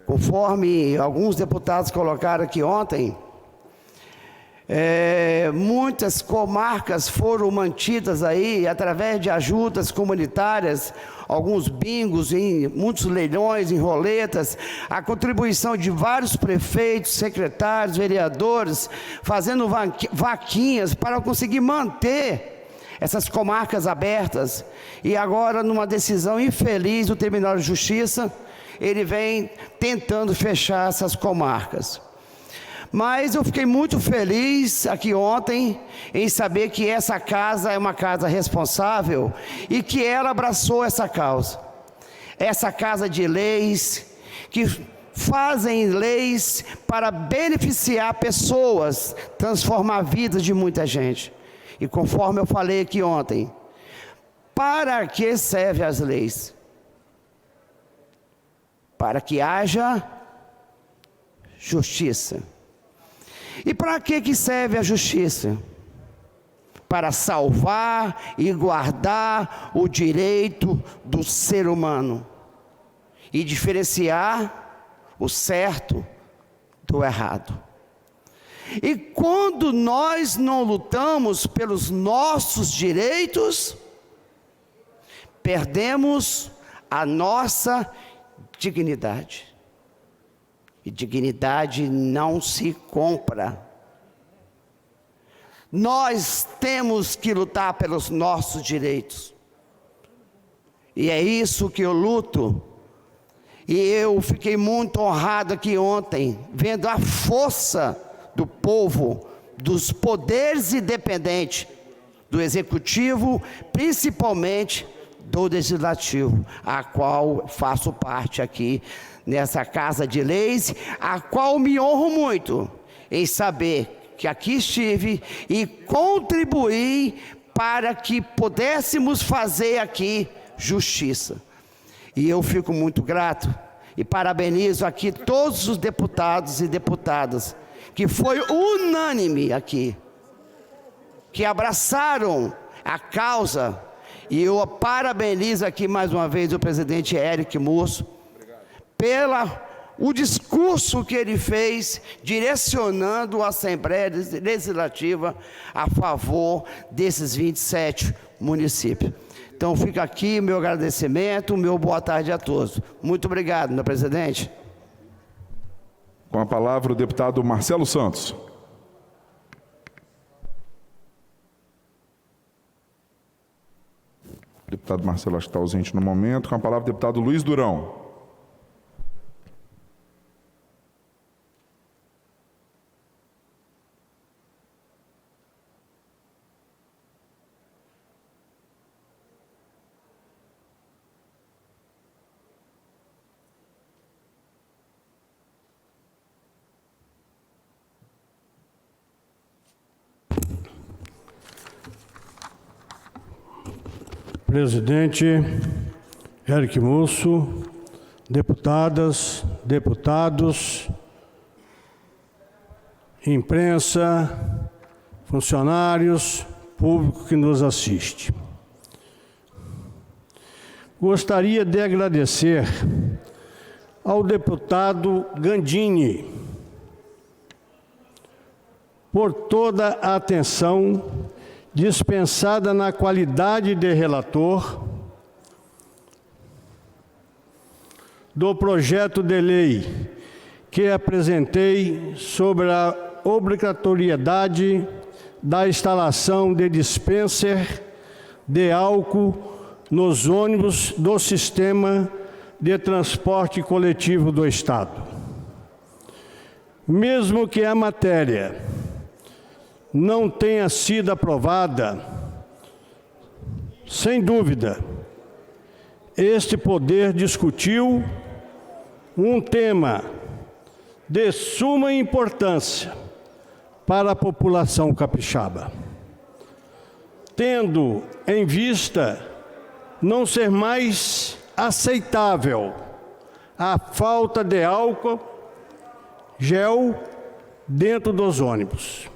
conforme alguns deputados colocaram aqui ontem. Muitas comarcas foram mantidas aí através de ajudas comunitárias, alguns bingos, em muitos leilões, em roletas, a contribuição de vários prefeitos, secretários, vereadores, fazendo vaquinhas para conseguir manter essas comarcas abertas. E agora, numa decisão infeliz do Tribunal de Justiça, ele vem tentando fechar essas comarcas. Mas eu fiquei muito feliz aqui ontem em saber que essa casa é uma casa responsável e que ela abraçou essa causa. Essa casa de leis, que fazem leis para beneficiar pessoas, transformar a vida de muita gente. E conforme eu falei aqui ontem, para que servem as leis? Para que haja justiça. E para que serve a justiça? Para salvar e guardar o direito do ser humano e diferenciar o certo do errado. E quando nós não lutamos pelos nossos direitos, perdemos a nossa dignidade. E dignidade não se compra. Nós temos que lutar pelos nossos direitos. E é isso que eu luto. E eu fiquei muito honrado aqui ontem, vendo a força do povo, dos poderes independentes, do executivo, principalmente do legislativo, a qual faço parte aqui nessa casa de leis, a qual me honro muito em saber que aqui estive e contribuí para que pudéssemos fazer aqui justiça. E eu fico muito grato e parabenizo aqui todos os deputados e deputadas, que foi unânime aqui, que abraçaram a causa. E eu parabenizo aqui mais uma vez o presidente Eric Musso, o discurso que ele fez, direcionando a Assembleia Legislativa a favor desses 27 municípios. Então fica aqui o meu agradecimento, o meu boa tarde a todos. Muito obrigado, meu presidente. Com a palavra o deputado Marcelo Santos. O deputado Marcelo acho que está ausente no momento. Com a palavra o deputado Luiz Durão. Presidente Eric Musso, deputadas, deputados, imprensa, funcionários, público que nos assiste. Gostaria de agradecer ao deputado Gandini por toda a atenção dispensada na qualidade de relator do projeto de lei que apresentei sobre a obrigatoriedade da instalação de dispenser de álcool nos ônibus do sistema de transporte coletivo do Estado. Mesmo que a matéria não tenha sido aprovada, sem dúvida, este poder discutiu um tema de suma importância para a população capixaba, tendo em vista não ser mais aceitável a falta de álcool gel dentro dos ônibus.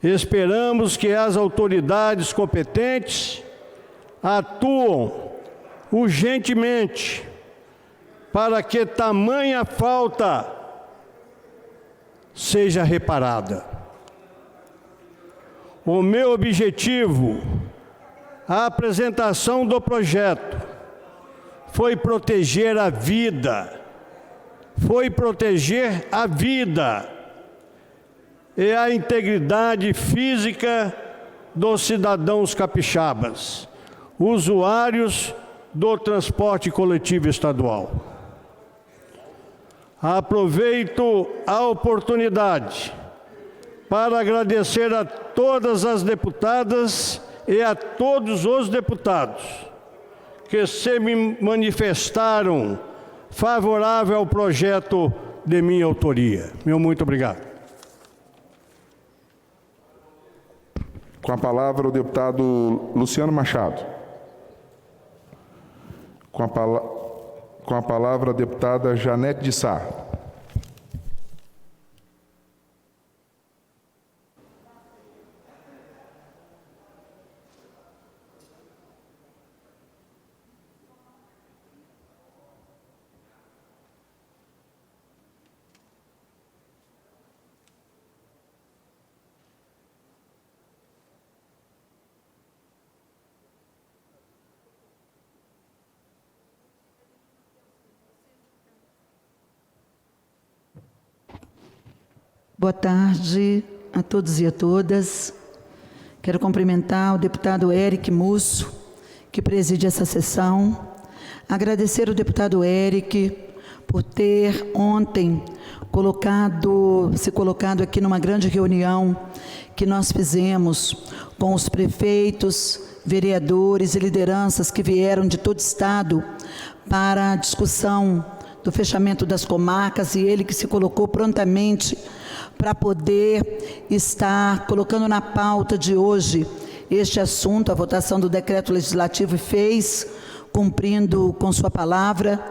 Esperamos que as autoridades competentes atuam urgentemente para que tamanha falta seja reparada. O meu objetivo, a apresentação do projeto, foi proteger a vida, e a integridade física dos cidadãos capixabas, usuários do transporte coletivo estadual. Aproveito a oportunidade para agradecer a todas as deputadas e a todos os deputados que se manifestaram favorável ao projeto de minha autoria. Meu muito obrigado. Com a palavra o deputado Luciano Machado. Com a palavra a deputada Janete de Sá. Boa tarde a todos e a todas. Quero cumprimentar o deputado Eric Musso, que preside essa sessão. Agradecer ao deputado Eric por ter ontem se colocado aqui numa grande reunião que nós fizemos com os prefeitos, vereadores e lideranças que vieram de todo o estado para a discussão do fechamento das comarcas, e ele que se colocou prontamente para poder estar colocando na pauta de hoje este assunto, a votação do decreto legislativo, e fez, cumprindo com sua palavra.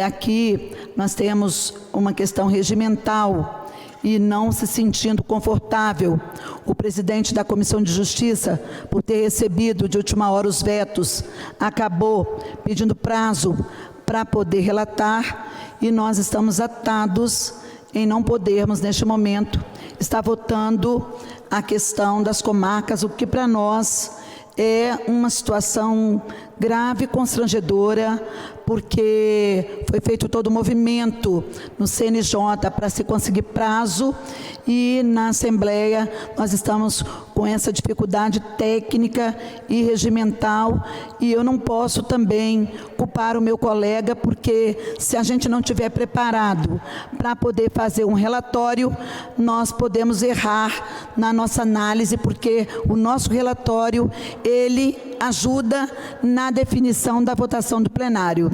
Aqui nós temos uma questão regimental e não se sentindo confortável o presidente da Comissão de Justiça, por ter recebido de última hora os vetos, acabou pedindo prazo para poder relatar, e nós estamos atados em não podermos, neste momento, estar votando a questão das comarcas, o que para nós é uma situação grave e constrangedora, porque foi feito todo o movimento no CNJ para se conseguir prazo, e na Assembleia nós estamos com essa dificuldade técnica e regimental, e eu não posso também culpar o meu colega, porque se a gente não estiver preparado para poder fazer um relatório, nós podemos errar na nossa análise, porque o nosso relatório, ele ajuda na definição da votação do plenário.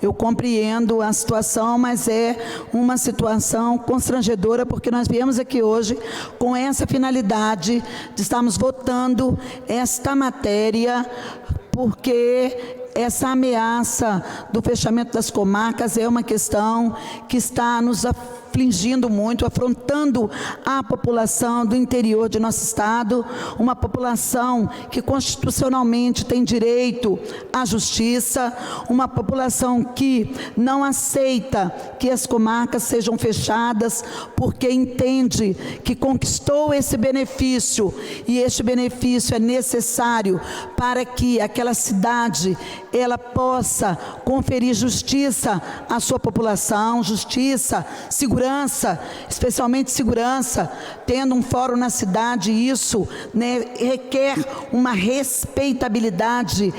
Eu compreendo a situação, mas é uma situação constrangedora, porque nós viemos aqui hoje com essa finalidade de estarmos votando esta matéria, porque essa ameaça do fechamento das comarcas é uma questão que está nos afligindo muito, afrontando a população do interior de nosso estado, uma população que constitucionalmente tem direito à justiça, uma população que não aceita que as comarcas sejam fechadas, porque entende que conquistou esse benefício, e este benefício é necessário para que aquela cidade ela possa conferir justiça à sua população, justiça, segurança, especialmente segurança, tendo um fórum na cidade. Isso, requer uma respeitabilidade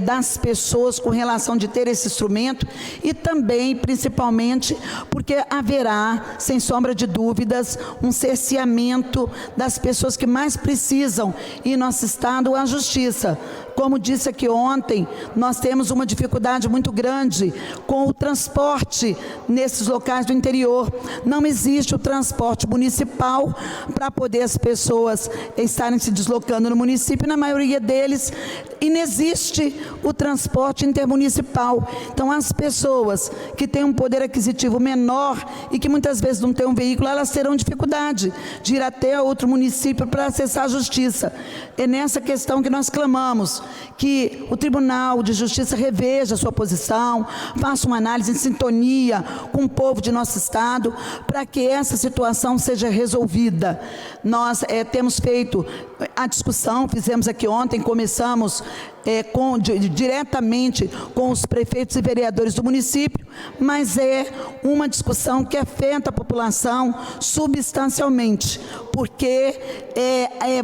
das pessoas com relação de ter esse instrumento, e também, principalmente, porque haverá, sem sombra de dúvidas, um cerceamento das pessoas que mais precisam em nosso estado a justiça. Como disse aqui ontem, nós temos uma dificuldade muito grande com o transporte nesses locais do interior. Não existe o transporte municipal para poder as pessoas estarem se deslocando no município, na maioria deles inexiste o transporte intermunicipal. Então, as pessoas que têm um poder aquisitivo menor e que muitas vezes não têm um veículo, elas terão dificuldade de ir até outro município para acessar a justiça. É nessa questão que nós clamamos, que o Tribunal de Justiça reveja a sua posição, faça uma análise em sintonia com o povo de nosso Estado, para que essa situação seja resolvida. Nós temos feito a discussão, fizemos aqui ontem, começamos diretamente com os prefeitos e vereadores do município, mas é uma discussão que afeta a população substancialmente, porque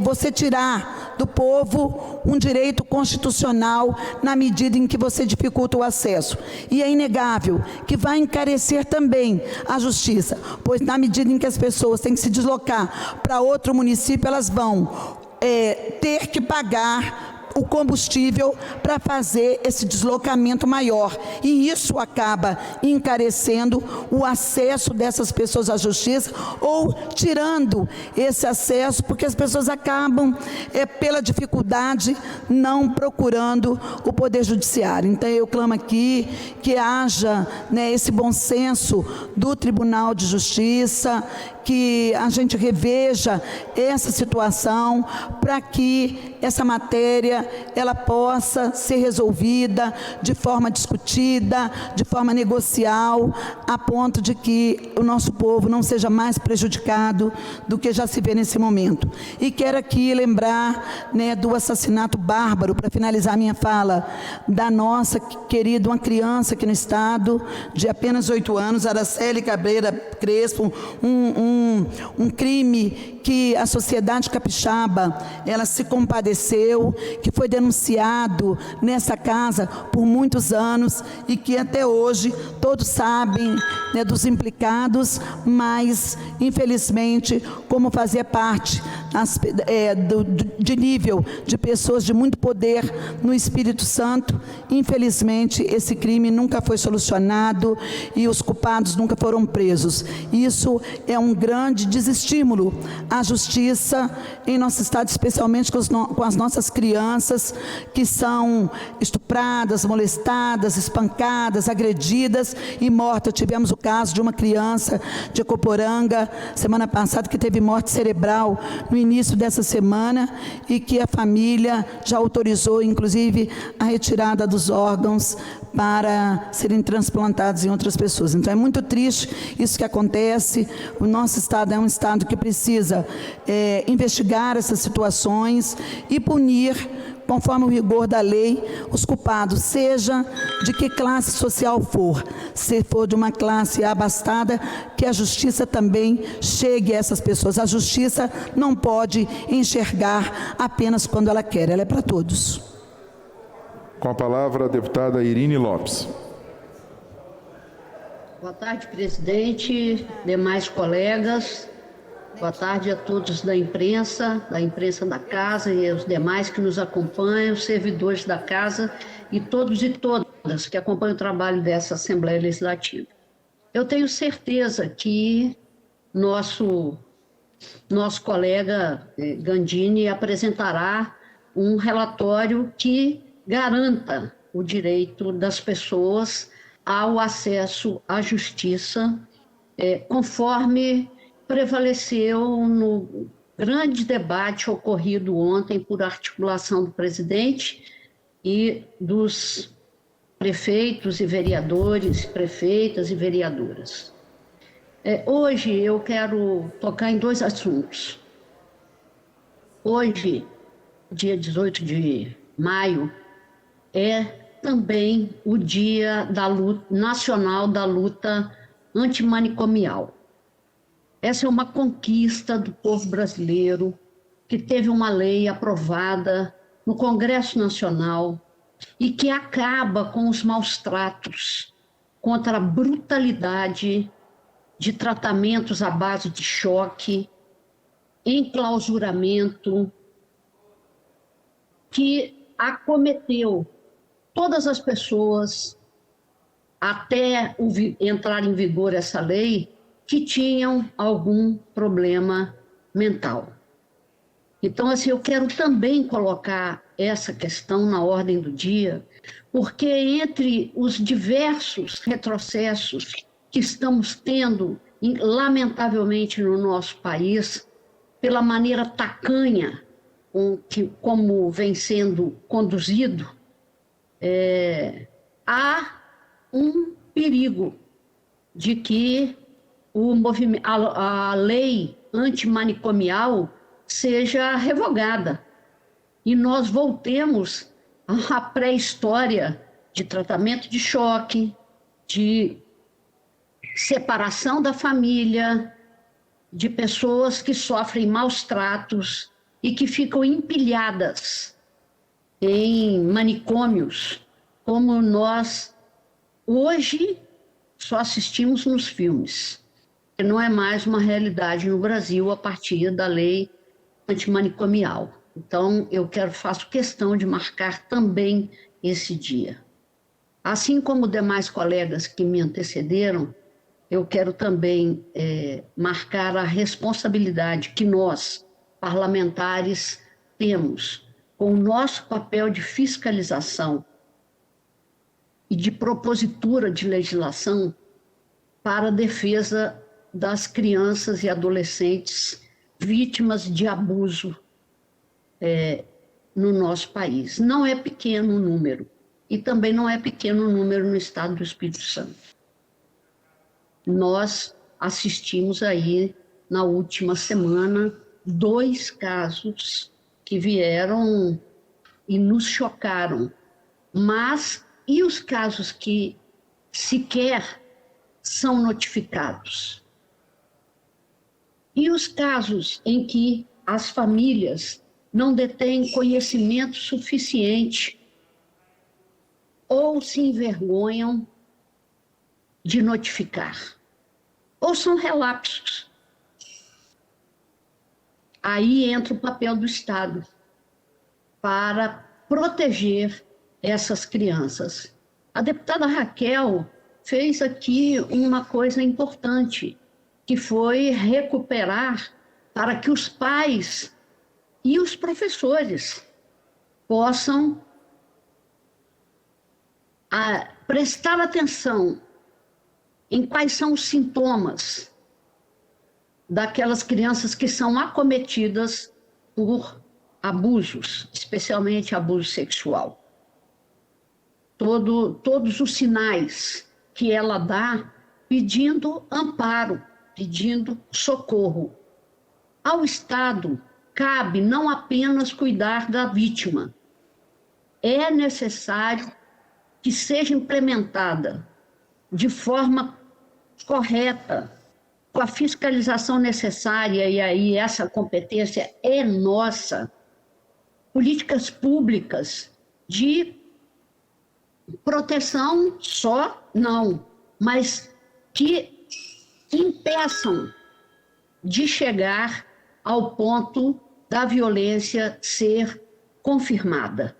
você tirar do povo um direito constitucional na medida em que você dificulta o acesso. E é inegável que vai encarecer também a justiça, pois na medida em que as pessoas têm que se deslocar para outro município, elas vão ter que pagar o combustível para fazer esse deslocamento maior, e isso acaba encarecendo o acesso dessas pessoas à justiça, ou tirando esse acesso, porque as pessoas acabam, pela dificuldade, não procurando o Poder Judiciário. Então eu clamo aqui que haja, esse bom senso do Tribunal de Justiça, que a gente reveja essa situação para que essa matéria ela possa ser resolvida de forma discutida, de forma negocial, a ponto de que o nosso povo não seja mais prejudicado do que já se vê nesse momento. E quero aqui lembrar, do assassinato bárbaro, para finalizar minha fala, da nossa querida, uma criança aqui no estado, de apenas 8 anos, Araceli Cabreira Crespo, um crime que a sociedade capixaba, ela se compadeceu, que foi denunciado nessa casa por muitos anos e que até hoje todos sabem, dos implicados, mas infelizmente, como fazia parte de nível de pessoas de muito poder no Espírito Santo, infelizmente esse crime nunca foi solucionado e os culpados nunca foram presos. Isso é um grande desestímulo à justiça em nosso estado, especialmente com as nossas crianças que são estupradas, molestadas, espancadas, agredidas e mortas. Tivemos o caso de uma criança de Coporanga, semana passada, que teve morte cerebral no início dessa semana e que a família já autorizou, inclusive, a retirada dos órgãos para serem transplantados em outras pessoas. Então é muito triste isso que acontece. O nosso estado é um estado que precisa investigar essas situações e punir, conforme o rigor da lei, os culpados, seja de que classe social for. Se for de uma classe abastada, que a justiça também chegue a essas pessoas. A justiça não pode enxergar apenas quando ela quer, ela é para todos. Com a palavra, a deputada Irine Lopes. Boa tarde, presidente, demais colegas. Boa tarde a todos da imprensa da casa e os demais que nos acompanham, os servidores da casa e todos e todas que acompanham o trabalho dessa Assembleia Legislativa. Eu tenho certeza que nosso colega Gandini apresentará um relatório que garanta o direito das pessoas ao acesso à justiça, conforme prevaleceu no grande debate ocorrido ontem por articulação do presidente e dos prefeitos e vereadores, prefeitas e vereadoras. Hoje eu quero tocar em 2 assuntos. Hoje, dia 18 de maio, é também o Dia Nacional da Luta Antimanicomial. Essa é uma conquista do povo brasileiro, que teve uma lei aprovada no Congresso Nacional e que acaba com os maus-tratos, contra a brutalidade de tratamentos à base de choque, enclausuramento, que acometeu todas as pessoas, até entrar em vigor essa lei, que tinham algum problema mental. Então, assim, eu quero também colocar essa questão na ordem do dia, porque entre os diversos retrocessos que estamos tendo, lamentavelmente, no nosso país, pela maneira tacanha como vem sendo conduzido, há um perigo de que a lei antimanicomial seja revogada e nós voltemos à pré-história de tratamento de choque, de separação da família, de pessoas que sofrem maus tratos e que ficam empilhadas em manicômios, como nós hoje só assistimos nos filmes. Que não é mais uma realidade no Brasil a partir da lei antimanicomial. Então, faço questão de marcar também esse dia. Assim como demais colegas que me antecederam, eu quero também marcar a responsabilidade que nós, parlamentares, temos com o nosso papel de fiscalização e de propositura de legislação para a defesa das crianças e adolescentes vítimas de abuso no nosso país. Não é pequeno o número, e também não é pequeno o número no estado do Espírito Santo. Nós assistimos aí, na última semana, 2 casos que vieram e nos chocaram. Mas, e os casos que sequer são notificados? E os casos em que as famílias não detêm conhecimento suficiente ou se envergonham de notificar, ou são relapsos? Aí entra o papel do Estado para proteger essas crianças. A deputada Raquel fez aqui uma coisa importante, que foi recuperar para que os pais e os professores possam prestar atenção em quais são os sintomas daquelas crianças que são acometidas por abusos, especialmente abuso sexual. Todos os sinais que ela dá pedindo amparo, pedindo socorro. Ao Estado cabe não apenas cuidar da vítima, é necessário que seja implementada de forma correta, com a fiscalização necessária, e aí essa competência é nossa, políticas públicas de proteção só, não, mas que impeçam de chegar ao ponto da violência ser confirmada.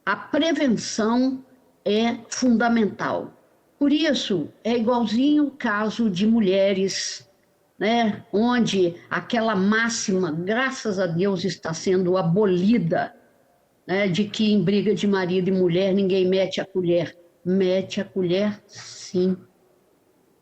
A prevenção é fundamental. Por isso, é igualzinho o caso de mulheres, né, onde aquela máxima, graças a Deus, está sendo abolida, né, de que em briga de marido e mulher ninguém mete a colher. Mete a colher, sim,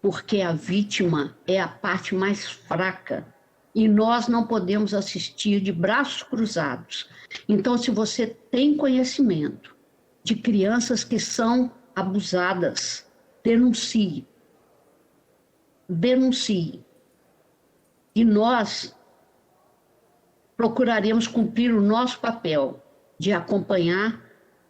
porque a vítima é a parte mais fraca e nós não podemos assistir de braços cruzados. Então, se você tem conhecimento de crianças que são abusadas, denuncie. Denuncie. E nós procuraremos cumprir o nosso papel de acompanhar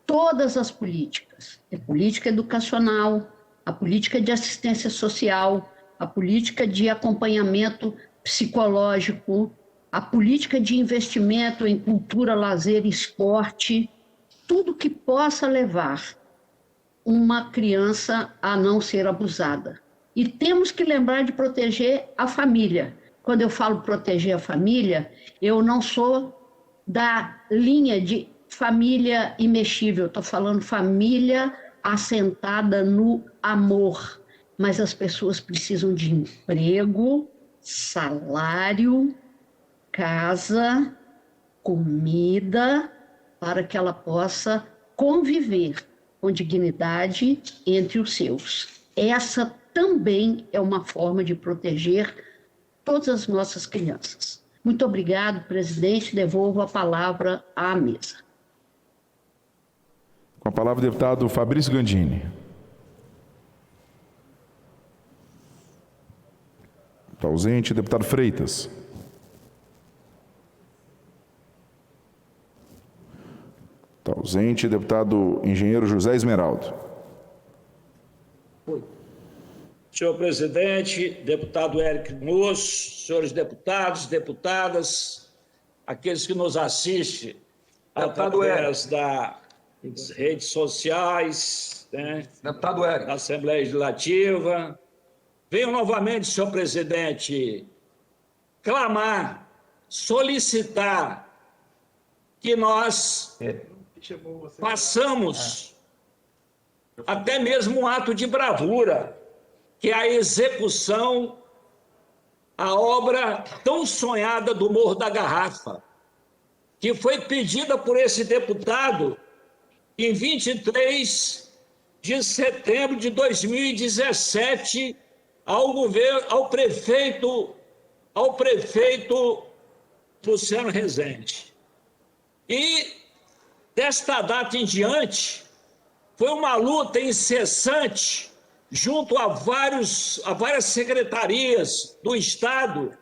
todas as políticas. A política educacional, a política de assistência social, a política de acompanhamento psicológico, a política de investimento em cultura, lazer e esporte, tudo que possa levar uma criança a não ser abusada. E temos que lembrar de proteger a família. Quando eu falo proteger a família, eu não sou da linha de família imexível, estou falando família assentada no amor. Mas as pessoas precisam de emprego, salário, casa, comida, para que ela possa conviver com dignidade entre os seus. Essa também é uma forma de proteger todas as nossas crianças. Muito obrigado, presidente. Devolvo a palavra à mesa. Com a palavra o deputado Fabrício Gandini. Está ausente. Deputado Freitas. Está ausente. Deputado engenheiro José Esmeraldo. Senhor presidente, deputado Érico Musso, senhores deputados, deputadas, aqueles que nos assistem através das redes sociais, né, da Assembleia Legislativa. Venho novamente, senhor presidente, clamar, solicitar que nós façamos até mesmo um ato de bravura, que é a execução, a obra tão sonhada do Morro da Garrafa, que foi pedida por esse deputado em 23 de setembro de 2017 ao prefeito Luciano Rezende. E desta data em diante, foi uma luta incessante junto a várias secretarias do Estado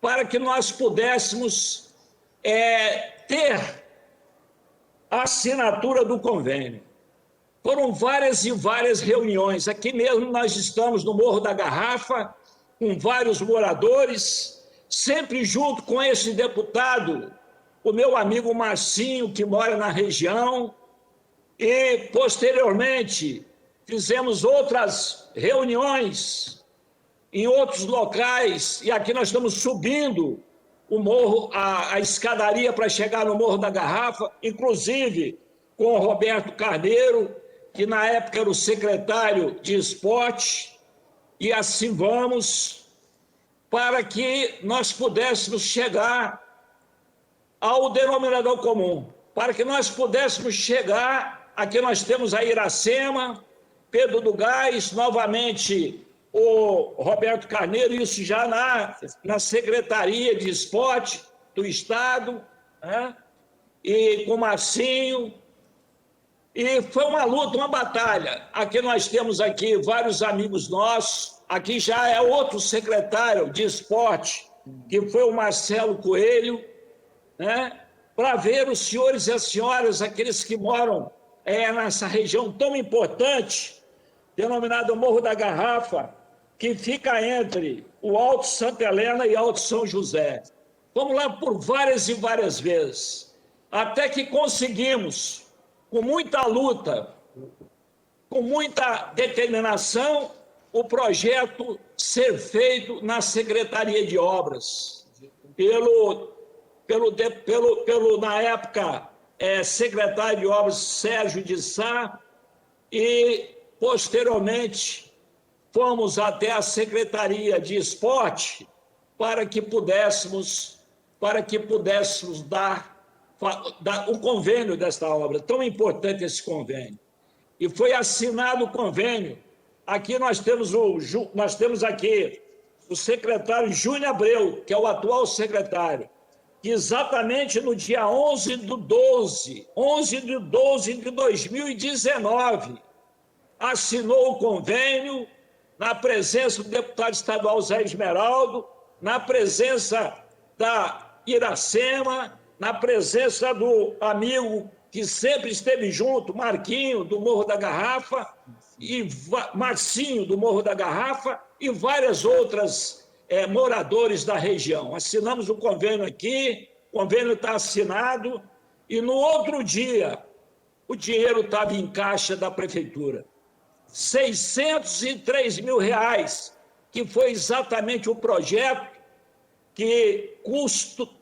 para que nós pudéssemos ter a assinatura do convênio. Foram várias e várias reuniões. Aqui mesmo nós estamos no Morro da Garrafa, com vários moradores, sempre junto com esse deputado, o meu amigo Marcinho, que mora na região, e posteriormente fizemos outras reuniões em outros locais, e aqui nós estamos subindo o morro, a escadaria para chegar no Morro da Garrafa, inclusive com o Roberto Carneiro, que na época era o secretário de esporte, e assim vamos, para que nós pudéssemos chegar ao denominador comum, para que nós pudéssemos chegar, aqui nós temos a Iracema, Pedro do Gás, novamente o Roberto Carneiro, isso já na Secretaria de Esporte do Estado, né? E com o Marcinho. E foi uma luta, uma batalha. Aqui nós temos aqui vários amigos nossos, aqui já é outro secretário de Esporte, que foi o Marcelo Coelho, né? Para ver os senhores e as senhoras, aqueles que moram nessa região tão importante, denominada Morro da Garrafa, que fica entre o Alto Santa Helena e Alto São José. Vamos lá por várias e várias vezes, até que conseguimos, com muita luta, com muita determinação, o projeto ser feito na Secretaria de Obras, na época, secretário de Obras Sérgio de Sá, e posteriormente fomos até a Secretaria de Esporte para que pudéssemos dar o convênio desta obra, tão importante esse convênio. E foi assinado o convênio. Aqui nós temos aqui o secretário Júnior Abreu, que é o atual secretário, que exatamente no dia 11 de 12 de 2019, assinou o convênio, na presença do deputado estadual Zé Esmeraldo, na presença da Iracema, na presença do amigo que sempre esteve junto, Marquinho, do Morro da Garrafa, e Marcinho, do Morro da Garrafa, e várias outras moradores da região. Assinamos o convênio aqui, o convênio está assinado, e no outro dia, o dinheiro estava em caixa da prefeitura. R$603 mil, que foi exatamente o projeto que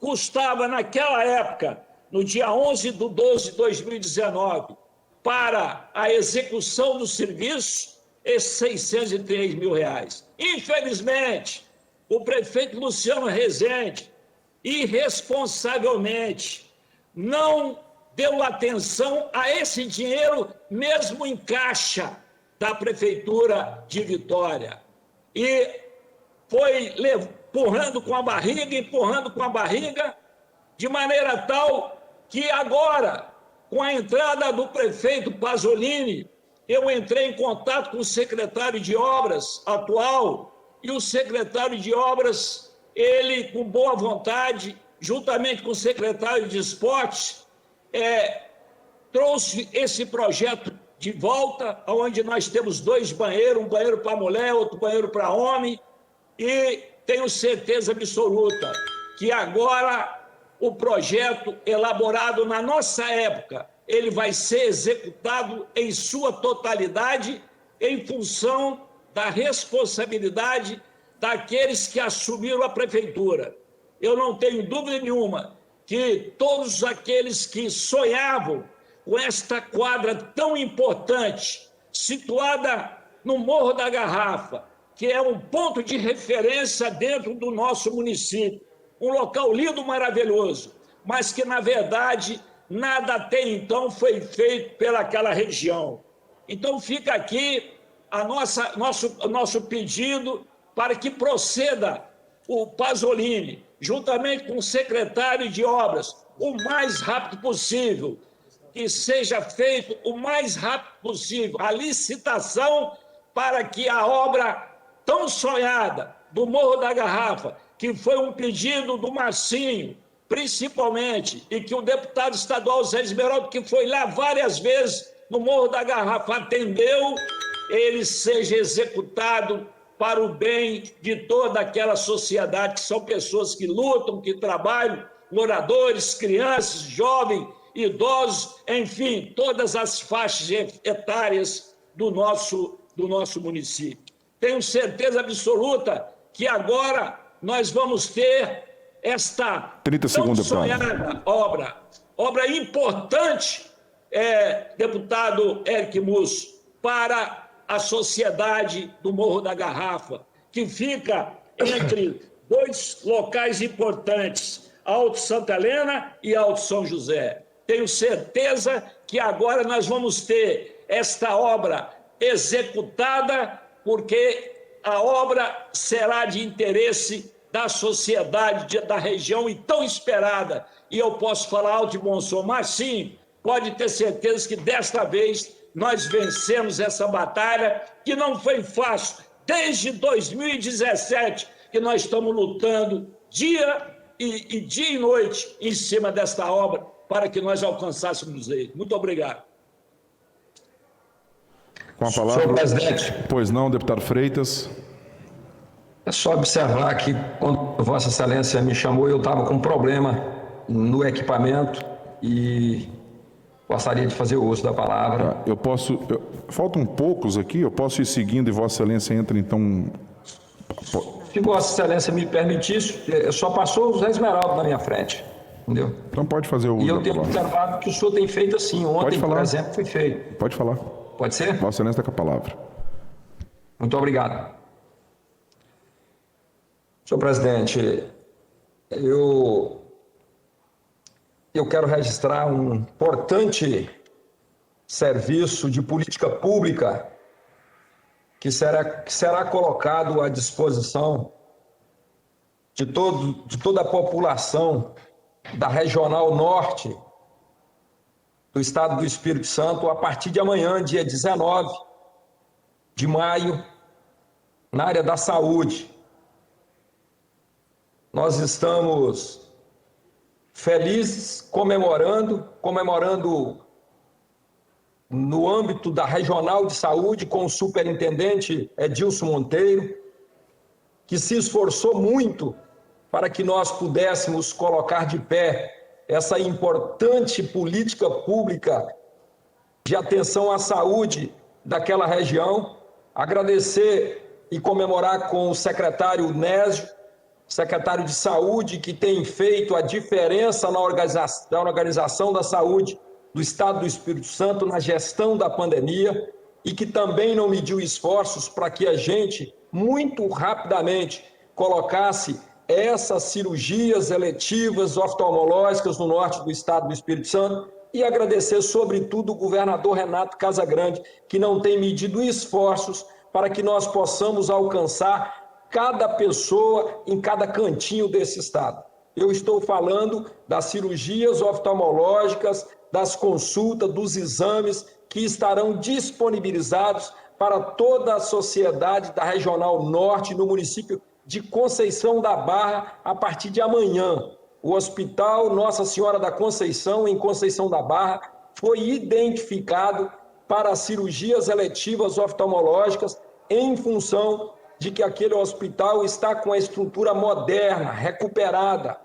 custava naquela época, no dia 11 de 12 de 2019, para a execução do serviço, esses R$603 mil. Infelizmente, o prefeito Luciano Rezende, irresponsavelmente, não deu atenção a esse dinheiro, mesmo em caixa da Prefeitura de Vitória. E empurrando com a barriga, de maneira tal que agora, com a entrada do prefeito Pasolini, eu entrei em contato com o secretário de Obras atual, e o secretário de Obras, ele, com boa vontade, juntamente com o secretário de Esportes, trouxe esse projeto de volta, onde nós temos 2 banheiros, um banheiro para mulher, outro banheiro para homem, e tenho certeza absoluta que agora o projeto elaborado na nossa época, ele vai ser executado em sua totalidade em função da responsabilidade daqueles que assumiram a prefeitura. Eu não tenho dúvida nenhuma que todos aqueles que sonhavam com esta quadra tão importante, situada no Morro da Garrafa, que é um ponto de referência dentro do nosso município, um local lindo, maravilhoso, mas que, na verdade, nada até então foi feito pelaquela região. Então, fica aqui nosso pedido para que proceda o Pasolini, juntamente com o secretário de Obras, o mais rápido possível, que seja feito o mais rápido possível a licitação para que a obra tão sonhada do Morro da Garrafa, que foi um pedido do Marcinho, principalmente, e que o deputado estadual Zé Esmeraldo, que foi lá várias vezes no Morro da Garrafa, atendeu, ele seja executado para o bem de toda aquela sociedade, que são pessoas que lutam, que trabalham, moradores, crianças, jovens, idosos, enfim, todas as faixas etárias do nosso município. Tenho certeza absoluta que agora nós vamos ter esta 30 segundos, tão sonhada obra importante, deputado Eric Musso, para a sociedade do Morro da Garrafa, que fica entre 2 locais importantes, Alto Santa Helena e Alto São José. Tenho certeza que agora nós vamos ter esta obra executada, porque a obra será de interesse da sociedade, da região, e tão esperada. E eu posso falar alto e bom som, mas sim, pode ter certeza que desta vez nós vencemos essa batalha, que não foi fácil. Desde 2017 que nós estamos lutando dia e noite em cima desta obra, para que nós alcançássemos ele. Muito obrigado. Com a palavra. Senhor presidente. Pois não, deputado Freitas. É só observar que quando Vossa Excelência me chamou, eu estava com um problema no equipamento e gostaria de fazer uso da palavra. Faltam poucos aqui, eu posso ir seguindo e Vossa Excelência entra então. Se Vossa Excelência me permitisse, só passou o Zé Esmeraldo na minha frente. Entendeu? Então pode fazer o uso. E eu tenho observado que o senhor tem feito assim. Ontem, por exemplo, foi feito. Pode falar. Pode ser? Vossa Excelência está com a palavra. Muito obrigado. Senhor presidente, eu quero registrar um importante serviço de política pública que será colocado à disposição de toda a população da Regional Norte do Estado do Espírito Santo a partir de amanhã, dia 19 de maio, na área da saúde. Nós estamos felizes comemorando no âmbito da Regional de Saúde com o superintendente Edilson Monteiro, que se esforçou muito para que nós pudéssemos colocar de pé essa importante política pública de atenção à saúde daquela região. Agradecer e comemorar com o secretário Nésio, secretário de Saúde, que tem feito a diferença na organização da saúde do Estado do Espírito Santo, na gestão da pandemia, e que também não mediu esforços para que a gente, muito rapidamente, colocasse essas cirurgias eletivas oftalmológicas no norte do Estado do Espírito Santo, e agradecer, sobretudo, o governador Renato Casagrande, que não tem medido esforços para que nós possamos alcançar cada pessoa em cada cantinho desse estado. Eu estou falando das cirurgias oftalmológicas, das consultas, dos exames que estarão disponibilizados para toda a sociedade da Regional Norte, no município de Conceição da Barra, a partir de amanhã. O Hospital Nossa Senhora da Conceição, em Conceição da Barra, foi identificado para cirurgias eletivas oftalmológicas em função de que aquele hospital está com a estrutura moderna, recuperada.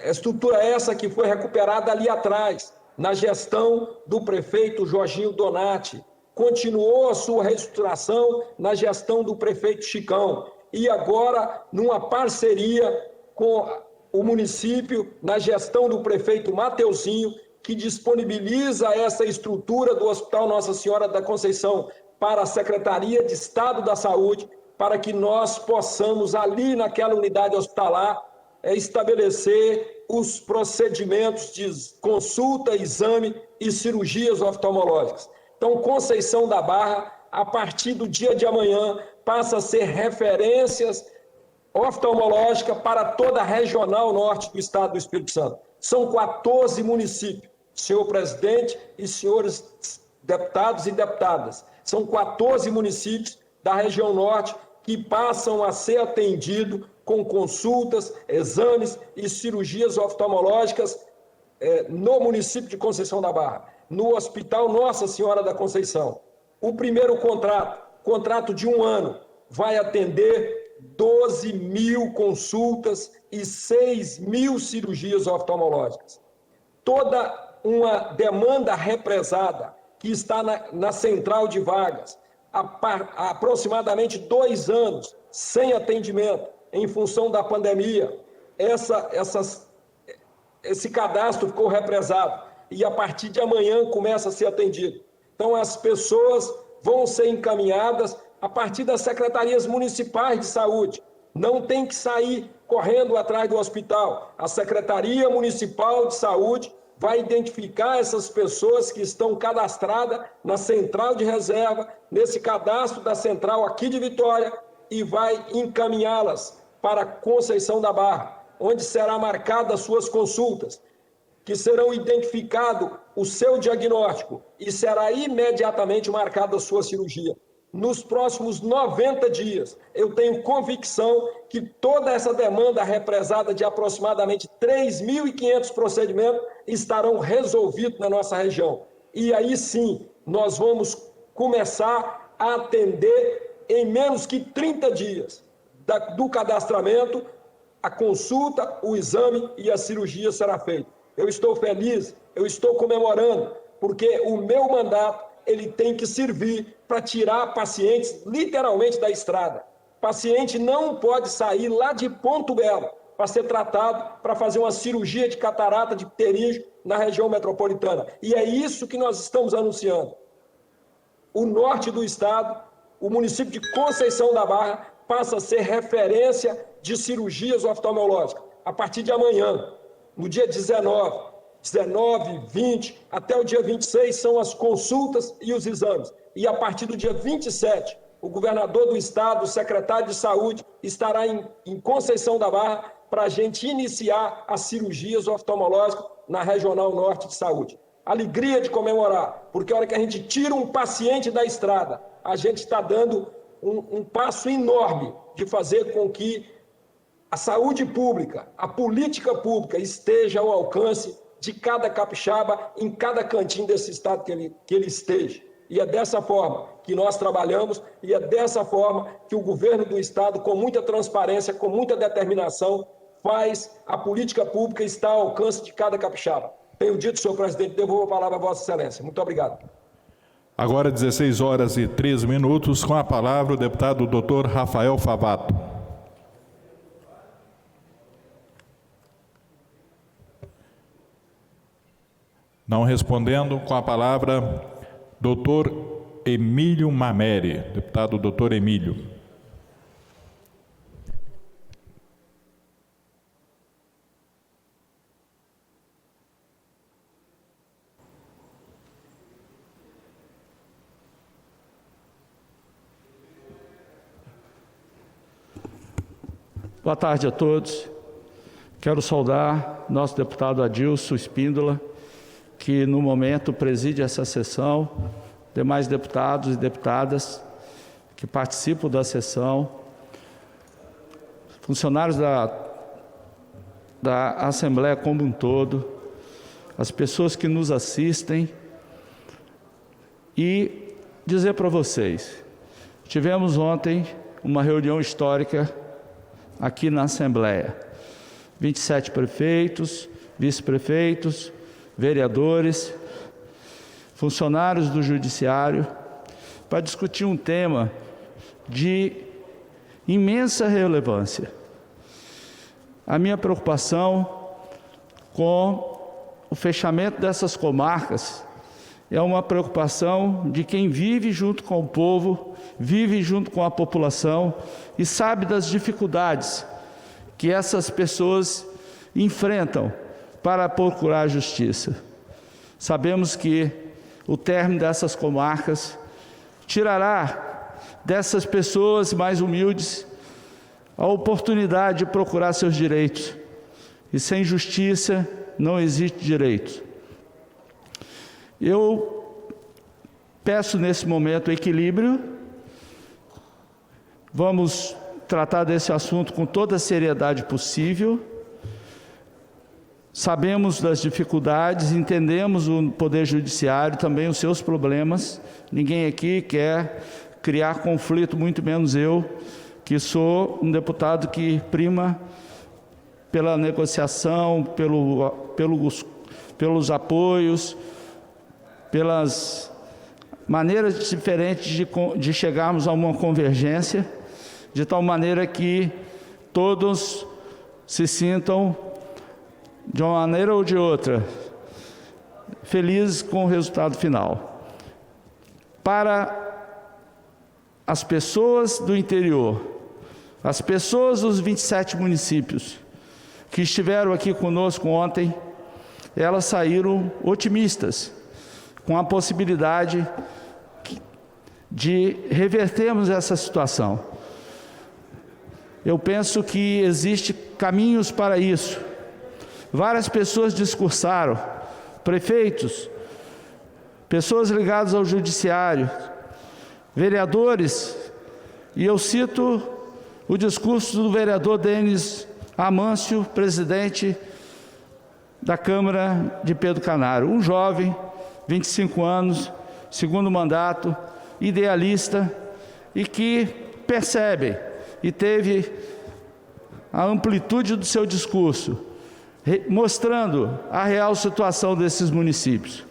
Estrutura essa que foi recuperada ali atrás, na gestão do prefeito Jorginho Donati. Continuou a sua reestruturação na gestão do prefeito Chicão. E agora, numa parceria com o município, na gestão do prefeito Mateuzinho, que disponibiliza essa estrutura do Hospital Nossa Senhora da Conceição para a Secretaria de Estado da Saúde, para que nós possamos, ali naquela unidade hospitalar, estabelecer os procedimentos de consulta, exame e cirurgias oftalmológicas. Então, Conceição da Barra, a partir do dia de amanhã, passa a ser referências oftalmológica para toda a regional norte do estado do Espírito Santo. São 14 municípios, senhor presidente e senhores deputados e deputadas. São 14 municípios da região norte que passam a ser atendidos com consultas, exames e cirurgias oftalmológicas no município de Conceição da Barra, no Hospital Nossa Senhora da Conceição. O primeiro contrato de 1 ano, vai atender 12 mil consultas e 6 mil cirurgias oftalmológicas. Toda uma demanda represada que está na central de vagas, há aproximadamente 2 anos sem atendimento em função da pandemia, esse cadastro ficou represado e a partir de amanhã começa a ser atendido. Então as pessoas vão ser encaminhadas a partir das secretarias municipais de saúde. Não tem que sair correndo atrás do hospital. A Secretaria Municipal de Saúde vai identificar essas pessoas que estão cadastradas na central de reserva, nesse cadastro da central aqui de Vitória, e vai encaminhá-las para Conceição da Barra, onde será marcada as suas consultas, que serão identificado o seu diagnóstico e será imediatamente marcada a sua cirurgia. Nos próximos 90 dias, eu tenho convicção que toda essa demanda represada de aproximadamente 3.500 procedimentos estarão resolvidos na nossa região. E aí sim, nós vamos começar a atender em menos que 30 dias do cadastramento, a consulta, o exame e a cirurgia será feita. Eu estou feliz, eu estou comemorando, porque o meu mandato ele tem que servir para tirar pacientes literalmente da estrada. Paciente não pode sair lá de Ponto Belo para ser tratado, para fazer uma cirurgia de catarata, de pterígio na região metropolitana. E é isso que nós estamos anunciando. O norte do estado, o município de Conceição da Barra, passa a ser referência de cirurgias oftalmológicas. A partir de amanhã, no dia 19, 20, até o dia 26 são as consultas e os exames. E a partir do dia 27, o governador do estado, o secretário de saúde, estará em Conceição da Barra para a gente iniciar as cirurgias oftalmológicas na Regional Norte de Saúde. Alegria de comemorar, porque a hora que a gente tira um paciente da estrada, a gente está dando um passo enorme de fazer com que a saúde pública, a política pública esteja ao alcance de cada capixaba, em cada cantinho desse estado que ele esteja. E é dessa forma que nós trabalhamos e é dessa forma que o governo do estado, com muita transparência, com muita determinação, faz a política pública estar ao alcance de cada capixaba. Tenho dito, senhor presidente, devolvo a palavra a Vossa Excelência. Muito obrigado. Agora 16 horas e 13 minutos, com a palavra o deputado Dr. Rafael Favato. Não respondendo, com a palavra, doutor Emílio Mameri. Deputado doutor Emílio. Boa tarde a todos. Quero saudar nosso deputado Adilson Espíndola, que no momento preside essa sessão, demais deputados e deputadas que participam da sessão, funcionários da Assembleia como um todo, as pessoas que nos assistem, e dizer para vocês, tivemos ontem uma reunião histórica aqui na Assembleia. 27 prefeitos, vice-prefeitos, vereadores, funcionários do Judiciário, para discutir um tema de imensa relevância. A minha preocupação com o fechamento dessas comarcas é uma preocupação de quem vive junto com o povo, vive junto com a população e sabe das dificuldades que essas pessoas enfrentam para procurar a justiça. Sabemos que o término dessas comarcas tirará dessas pessoas mais humildes a oportunidade de procurar seus direitos. E sem justiça não existe direito. Eu peço nesse momento equilíbrio. Vamos tratar desse assunto com toda a seriedade possível. Sabemos das dificuldades, entendemos o Poder Judiciário, também os seus problemas. Ninguém aqui quer criar conflito, muito menos eu, que sou um deputado que prima pela negociação, pelos apoios, pelas maneiras diferentes de chegarmos a uma convergência, de tal maneira que todos se sintam, de uma maneira ou de outra, felizes com o resultado final. Para as pessoas do interior, as pessoas dos 27 municípios que estiveram aqui conosco ontem, elas saíram otimistas com a possibilidade de revertermos essa situação. Eu penso que existem caminhos para isso. Várias pessoas discursaram, prefeitos, pessoas ligadas ao judiciário, vereadores, e eu cito o discurso do vereador Denis Amâncio, presidente da Câmara de Pedro Canário, um jovem, 25 anos, segundo mandato, idealista, e que percebe e teve a amplitude do seu discurso, mostrando a real situação desses municípios.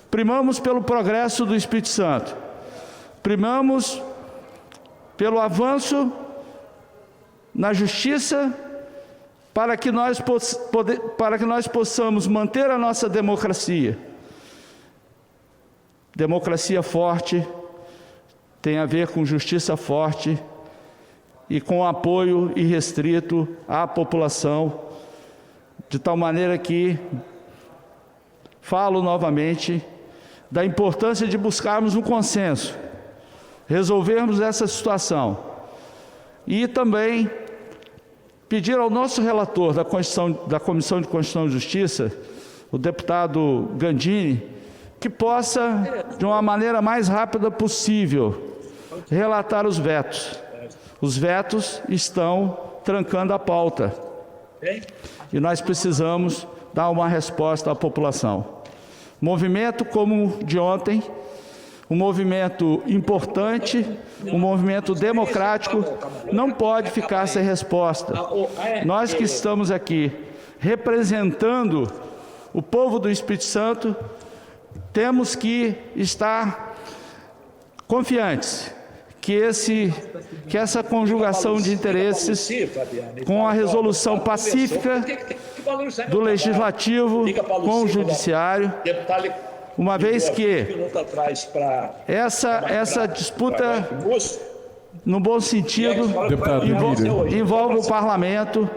Primamos pelo progresso do Espírito Santo, primamos pelo avanço na justiça, para que nós possamos manter a nossa democracia. Democracia forte tem a ver com justiça forte e com apoio irrestrito à população, de tal maneira que falo novamente da importância de buscarmos um consenso, resolvermos essa situação e também pedir ao nosso relator da Comissão de Constituição e Justiça, o deputado Gandini, que possa, de uma maneira mais rápida possível, relatar os vetos. Os vetos estão trancando a pauta e nós precisamos dar uma resposta à população. Movimento como o de ontem, um movimento importante, um movimento democrático, não pode ficar sem resposta. Nós que estamos aqui representando o povo do Espírito Santo, temos que estar confiantes que essa conjugação de interesses com a resolução pacífica do Legislativo com o Judiciário, uma vez que essa disputa, no bom sentido, envolve o Parlamento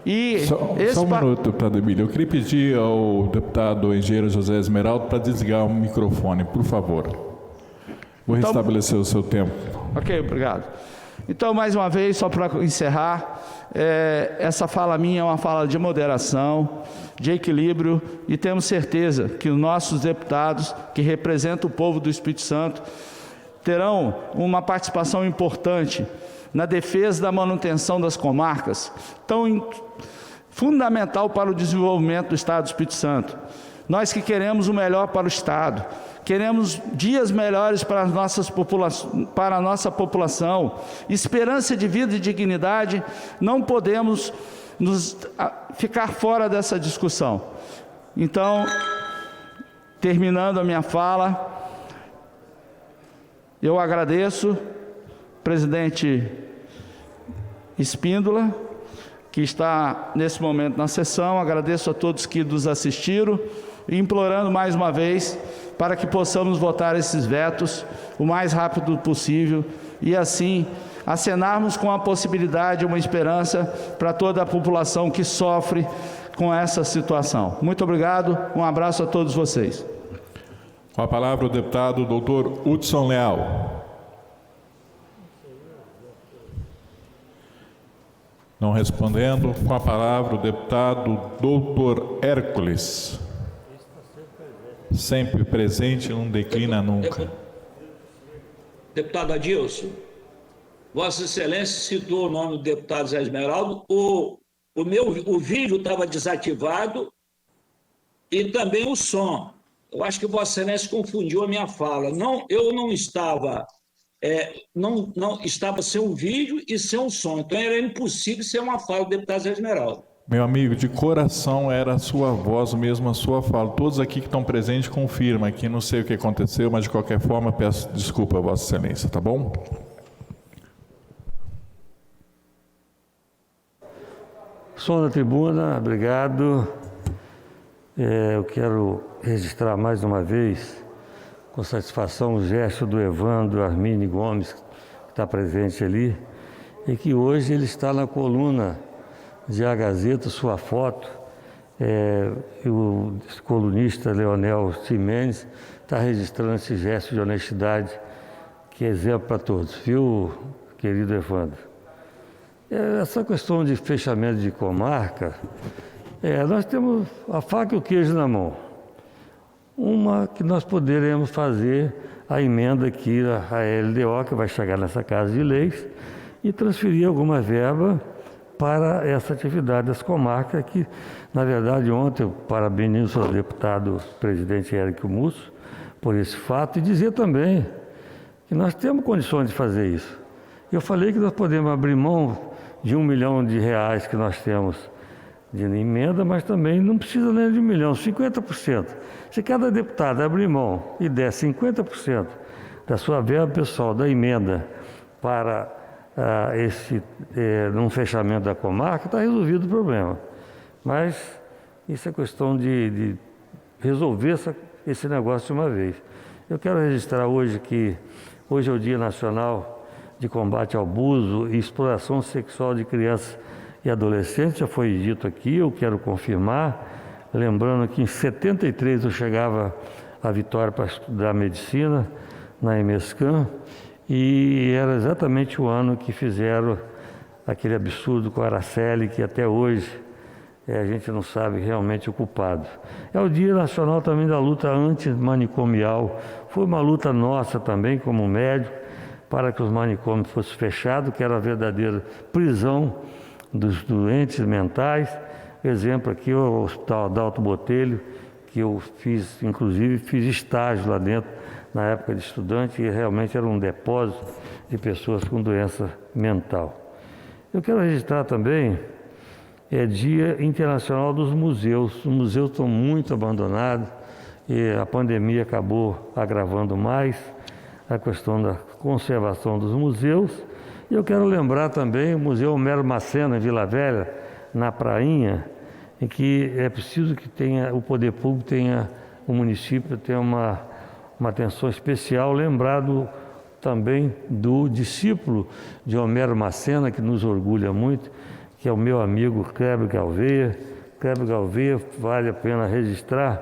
e... Só um minuto, deputado Emílio. Eu queria pedir ao deputado engenheiro José Esmeraldo para desligar o microfone, por favor. Vou restabelecer o seu tempo. Ok, obrigado. Então, mais uma vez, só para encerrar, essa fala minha é uma fala de moderação, de equilíbrio, e temos certeza que os nossos deputados, que representam o povo do Espírito Santo, terão uma participação importante na defesa da manutenção das comarcas, tão fundamental para o desenvolvimento do Estado do Espírito Santo. Nós que queremos o melhor para o Estado, queremos dias melhores para a nossa população, esperança de vida e dignidade, não podemos ficar fora dessa discussão. Então, terminando a minha fala, eu agradeço, presidente Espíndola, que está nesse momento na sessão, agradeço a todos que nos assistiram, e implorando mais uma vez para que possamos votar esses vetos o mais rápido possível e assim acenarmos com a possibilidade, uma esperança para toda a população que sofre com essa situação. Muito obrigado, um abraço a todos vocês. Com a palavra o deputado doutor Hudson Leal. Não respondendo, com a palavra o deputado doutor Hércules. Sempre presente, não declina nunca. Deputado Adilson, Vossa Excelência citou o nome do deputado Zé Esmeraldo. O vídeo estava desativado e também o som. Eu acho que Vossa Excelência confundiu a minha fala. Eu não estava... não estava sem um vídeo e sem um som. Então era impossível ser uma fala do deputado Zé Esmeraldo. Meu amigo, de coração era a sua voz mesmo, a sua fala. Todos aqui que estão presentes confirmam aqui, não sei o que aconteceu, mas de qualquer forma peço desculpa a Vossa Excelência, tá bom? Som da tribuna, obrigado. Eu quero registrar mais uma vez, com satisfação, o gesto do Evandro Armini Gomes, que está presente ali, e que hoje ele está na coluna de A Gazeta, sua foto, e o colunista Leonel Ximenes está registrando esse gesto de honestidade, que é exemplo para todos, viu, querido Evandro? Essa questão de fechamento de comarca, nós temos a faca e o queijo na mão. Uma que nós poderemos fazer a emenda aqui, a LDO, que vai chegar nessa Casa de Leis, e transferir alguma verba para essa atividade das comarcas, que, na verdade, ontem eu parabenizo o deputado presidente Érico Musso por esse fato, e dizer também que nós temos condições de fazer isso. Eu falei que nós podemos abrir mão de R$1 milhão que nós temos de emenda, mas também não precisa nem de 1 milhão, 50%. Se cada deputado abrir mão e der 50% da sua verba pessoal da emenda para num fechamento da comarca, está resolvido o problema. Mas isso é questão de resolver esse negócio de uma vez. Eu quero registrar hoje que hoje é o Dia Nacional de Combate ao Abuso e Exploração Sexual de Crianças e Adolescentes, já foi dito aqui, eu quero confirmar, lembrando que em 73 eu chegava a Vitória para estudar medicina na EMESCAM, e era exatamente o ano que fizeram aquele absurdo com a Araceli, que até hoje a gente não sabe realmente o culpado. É o Dia Nacional também da luta antimanicomial. Foi uma luta nossa também, como médico, para que os manicômios fossem fechados, que era a verdadeira prisão dos doentes mentais. Exemplo aqui, o Hospital Adalto Botelho, que eu fiz, inclusive, fiz estágio lá dentro, na época de estudante, e realmente era um depósito de pessoas com doença mental. Eu quero registrar também, Dia Internacional dos Museus. Os museus estão muito abandonados e a pandemia acabou agravando mais a questão da conservação dos museus. E eu quero lembrar também o Museu Homero Macena, em Vila Velha, na Prainha, em que é preciso que o poder público tenha, o município tenha uma atenção especial, lembrado também do discípulo de Homero Macena, que nos orgulha muito, que é o meu amigo Clébio Galveia. Clébio Galveia, vale a pena registrar,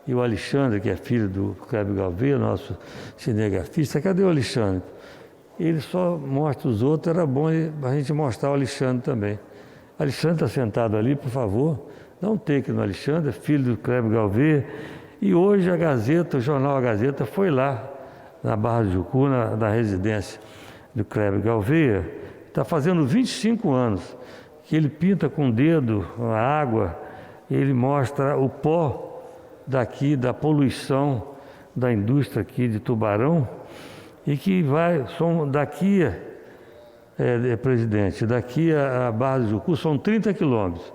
e o Alexandre, que é filho do Clébio Galveia, nosso cinegrafista. Cadê o Alexandre? ele só mostra os outros, era bom a gente mostrar o Alexandre também. Alexandre está sentado ali, por favor, dá um take no Alexandre, filho do Kleber Galvez, e hoje a Gazeta, o jornal A Gazeta, foi lá, na Barra do Jucu, na residência do Kleber Galvez, está fazendo 25 anos, que ele pinta com o dedo a água, ele mostra o pó daqui, da poluição da indústria aqui de Tubarão, e que daqui, presidente, daqui a Barra do Jucu são 30 quilômetros.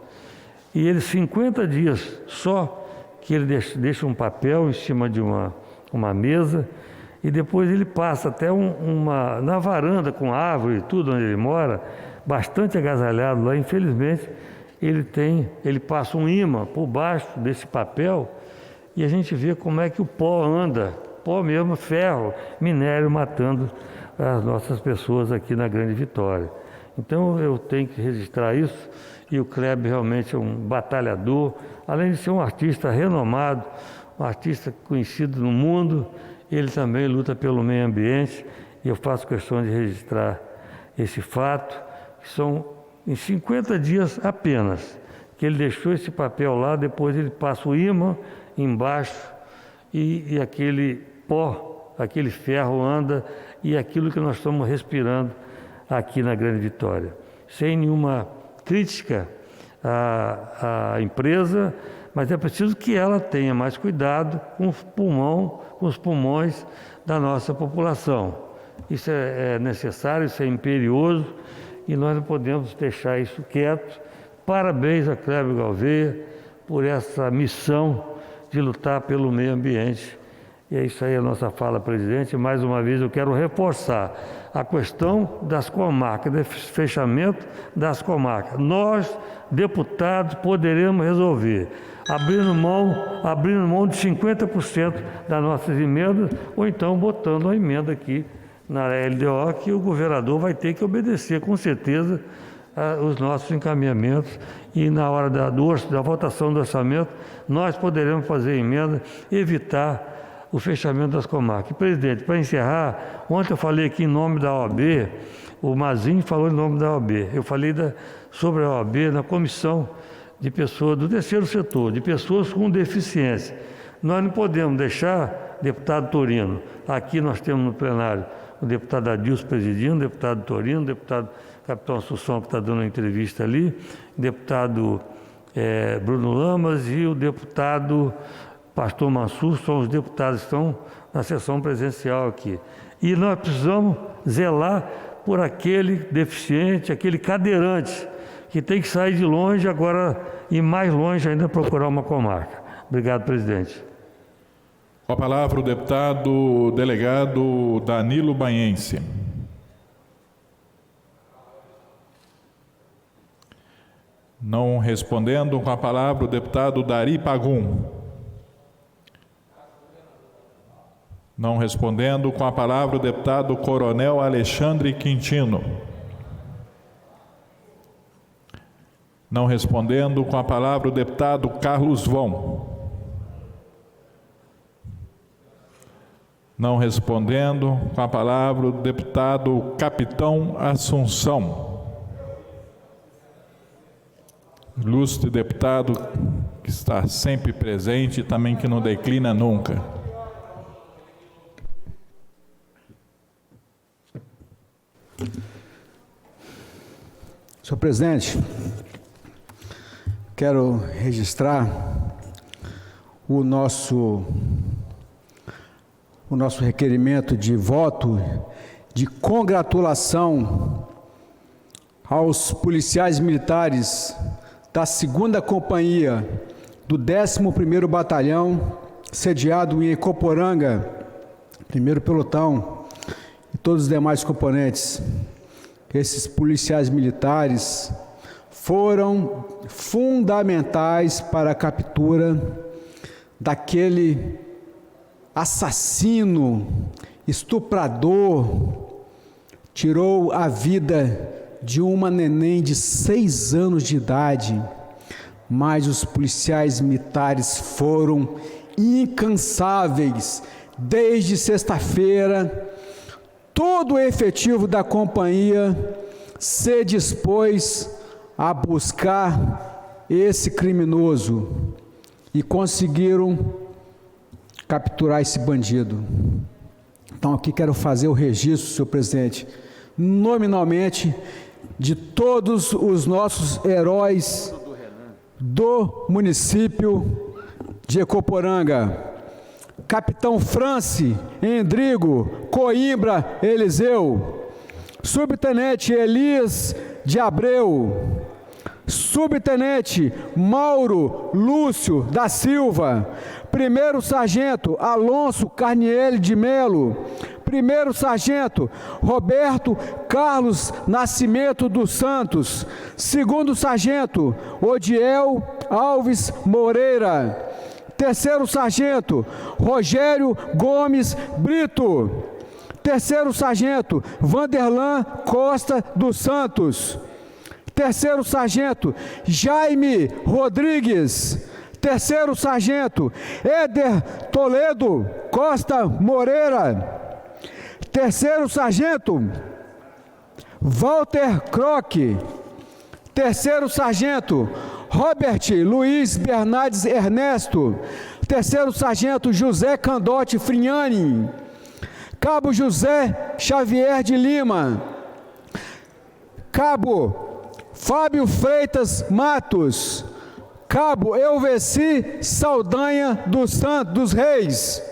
E ele, 50 dias só, que ele deixa um papel em cima de uma mesa, e depois ele passa até na varanda com árvore e tudo onde ele mora, bastante agasalhado lá, infelizmente, ele passa um imã por baixo desse papel, e a gente vê como é que o pó anda, pó mesmo, ferro, minério, matando as nossas pessoas aqui na Grande Vitória. Então eu tenho que registrar isso, e o Kleber realmente é um batalhador, além de ser um artista renomado, um artista conhecido no mundo, ele também luta pelo meio ambiente, e eu faço questão de registrar esse fato, que são em 50 dias apenas, que ele deixou esse papel lá, depois ele passa o imã embaixo, e aquele pó, aquele ferro anda, e aquilo que nós estamos respirando aqui na Grande Vitória. Sem nenhuma crítica à empresa, mas é preciso que ela tenha mais cuidado com os pulmões da nossa população. Isso é necessário, isso é imperioso, e nós não podemos deixar isso quieto. Parabéns a Kleber Galvez por essa missão de lutar pelo meio ambiente. E é isso aí a nossa fala, presidente. Mais uma vez eu quero reforçar a questão das comarcas, do fechamento das comarcas. Nós, deputados, poderemos resolver, abrindo mão de 50% das nossas emendas, ou então botando a emenda aqui na LDO, que o governador vai ter que obedecer, com certeza, os nossos encaminhamentos, e na hora da votação do orçamento, nós poderemos fazer emenda, evitar o fechamento das comarcas. Presidente, para encerrar, ontem eu falei aqui em nome da OAB, o Mazinho falou em nome da OAB, eu falei sobre a OAB na comissão de pessoas do terceiro setor, de pessoas com deficiência. Nós não podemos deixar, deputado Torino, aqui nós temos no plenário o deputado Adilson presidindo, o deputado Torino, o deputado Capitão Assunção, que está dando uma entrevista ali, o deputado Bruno Lamas e o deputado Pastor Mansur, são os deputados que estão na sessão presencial aqui. E nós precisamos zelar por aquele deficiente, aquele cadeirante, que tem que sair de longe agora e mais longe ainda procurar uma comarca. Obrigado, presidente. Com a palavra o deputado delegado Danilo Baense. Não respondendo, com a palavra o deputado Dari Pagum. Não respondendo, com a palavra o deputado Coronel Alexandre Quintino. Não respondendo, com a palavra o deputado Carlos Von. Não respondendo, com a palavra o deputado Capitão Assunção. Ilustre deputado que está sempre presente e também que não declina nunca. Senhor presidente, quero registrar o nosso requerimento de voto de congratulação aos policiais militares da 2ª Companhia do 11º Batalhão, sediado em Ecoporanga, 1º Pelotão, e todos os demais componentes. Esses policiais militares foram fundamentais para a captura daquele assassino, estuprador, tirou a vida de uma neném de 6 anos de idade, mas os policiais militares foram incansáveis. Desde sexta-feira, todo o efetivo da companhia se dispôs a buscar esse criminoso e conseguiram capturar esse bandido. Então, aqui quero fazer o registro, senhor presidente, nominalmente, de todos os nossos heróis do município de Ecoporanga. Capitão France, Endrigo, Coimbra, Eliseu. Subtenente Elias de Abreu. Subtenente Mauro Lúcio da Silva. Primeiro Sargento Alonso Carnielli de Melo. Primeiro Sargento Roberto Carlos Nascimento dos Santos. Segundo Sargento Odiel Alves Moreira. Terceiro Sargento Rogério Gomes Brito. Terceiro Sargento Vanderlan Costa dos Santos. Terceiro Sargento Jaime Rodrigues. Terceiro Sargento Éder Toledo Costa Moreira. Terceiro Sargento Walter Croque. Terceiro Sargento Robert Luiz Bernardes Ernesto. Terceiro Sargento José Candote Frignani. Cabo José Xavier de Lima. Cabo Fábio Freitas Matos. Cabo Elveci Saldanha dos Reis.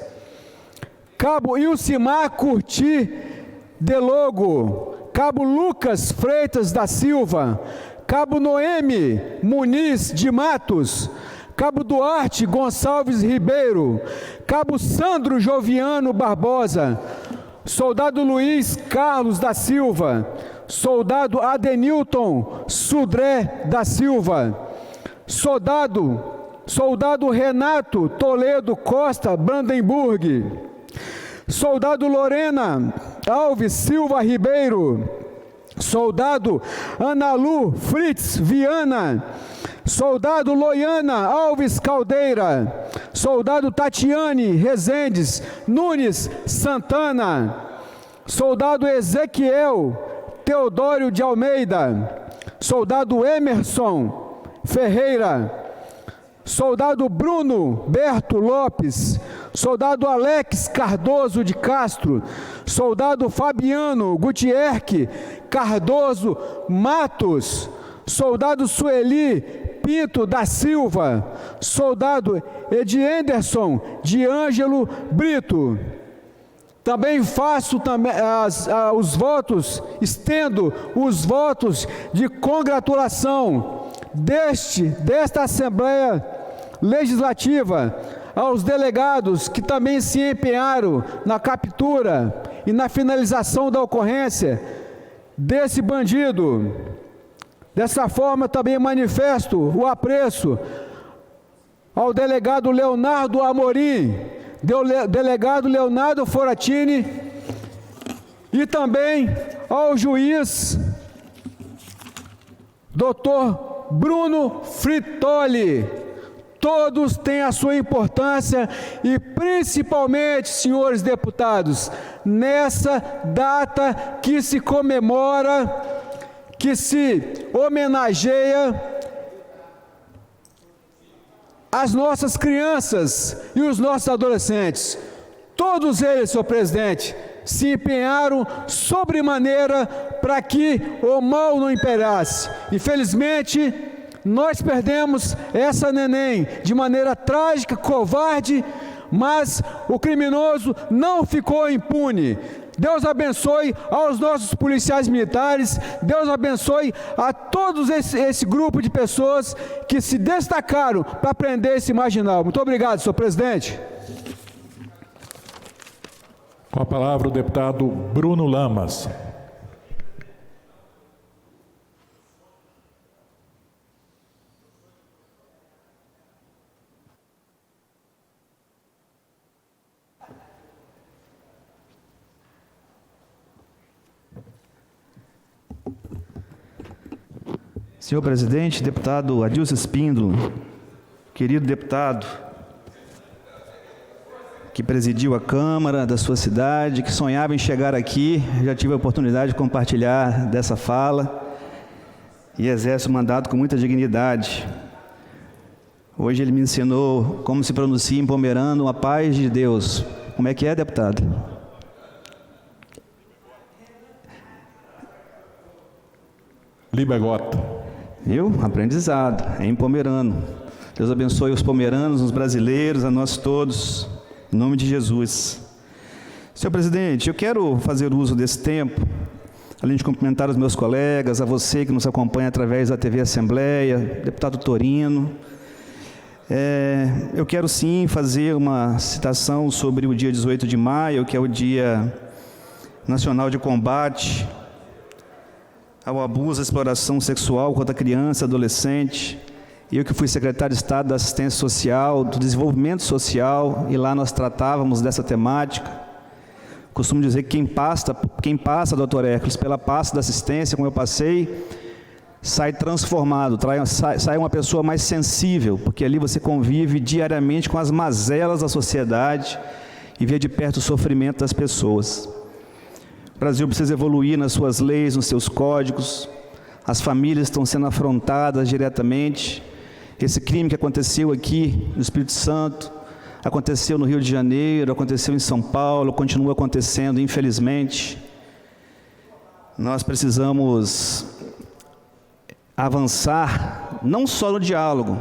Cabo Ilcimar Curti Delogo. Cabo Lucas Freitas da Silva. Cabo Noemi Muniz de Matos. Cabo Duarte Gonçalves Ribeiro. Cabo Sandro Joviano Barbosa. Soldado Luiz Carlos da Silva. Soldado Adenilton Sudré da Silva. Soldado Renato Toledo Costa Brandenburg. Soldado Lorena Alves Silva Ribeiro. Soldado Analu Fritz Viana. Soldado Loiana Alves Caldeira. Soldado Tatiane Rezendes Nunes Santana. Soldado Ezequiel Teodório de Almeida. Soldado Emerson Ferreira. Soldado Bruno Berto Lopes. Soldado Alex Cardoso de Castro. Soldado Fabiano Gutierque Cardoso Matos. Soldado Sueli Pinto da Silva. Soldado Edienderson de Ângelo Brito. Também faço os votos, estendo os votos de congratulação desta Assembleia Legislativa aos delegados que também se empenharam na captura e na finalização da ocorrência desse bandido. Dessa forma, também manifesto o apreço ao delegado Leonardo Amorim, delegado Leonardo Foratini e também ao juiz Dr. Bruno Fritoli. Todos têm a sua importância e, principalmente, senhores deputados, nessa data que se comemora, que se homenageia as nossas crianças e os nossos adolescentes. Todos eles, senhor presidente, se empenharam sobremaneira para que o mal não imperasse. Infelizmente, nós perdemos essa neném de maneira trágica, covarde, mas o criminoso não ficou impune. Deus abençoe aos nossos policiais militares, Deus abençoe a todos esse grupo de pessoas que se destacaram para prender esse marginal. Muito obrigado, senhor presidente. Com a palavra o deputado Bruno Lamas. Senhor presidente, deputado Adilson Espíndolo, querido deputado, que presidiu a Câmara da sua cidade, que sonhava em chegar aqui, já tive a oportunidade de compartilhar dessa fala e exerce o mandato com muita dignidade. Hoje ele me ensinou como se pronuncia em pomerano a paz de Deus. Como é que é, deputado? Libergota. Viu? Aprendizado, é em pomerano. Deus abençoe os pomeranos, os brasileiros, a nós todos, em nome de Jesus. Senhor presidente, eu quero fazer uso desse tempo, além de cumprimentar os meus colegas, a você que nos acompanha através da TV Assembleia, deputado Torino. Eu quero sim fazer uma citação sobre o dia 18 de maio, que é o Dia Nacional de Combate ao Abuso e Exploração Sexual contra criança e adolescente. Eu que fui secretário de Estado da Assistência Social, do Desenvolvimento Social, e lá nós tratávamos dessa temática. Costumo dizer que quem passa, doutor Hércules, pela pasta da assistência, como eu passei, sai transformado, sai uma pessoa mais sensível, porque ali você convive diariamente com as mazelas da sociedade e vê de perto o sofrimento das pessoas. O Brasil precisa evoluir nas suas leis, nos seus códigos, as famílias estão sendo afrontadas diretamente. Esse crime que aconteceu aqui no Espírito Santo, aconteceu no Rio de Janeiro, aconteceu em São Paulo, continua acontecendo, infelizmente. Nós precisamos avançar, não só no diálogo,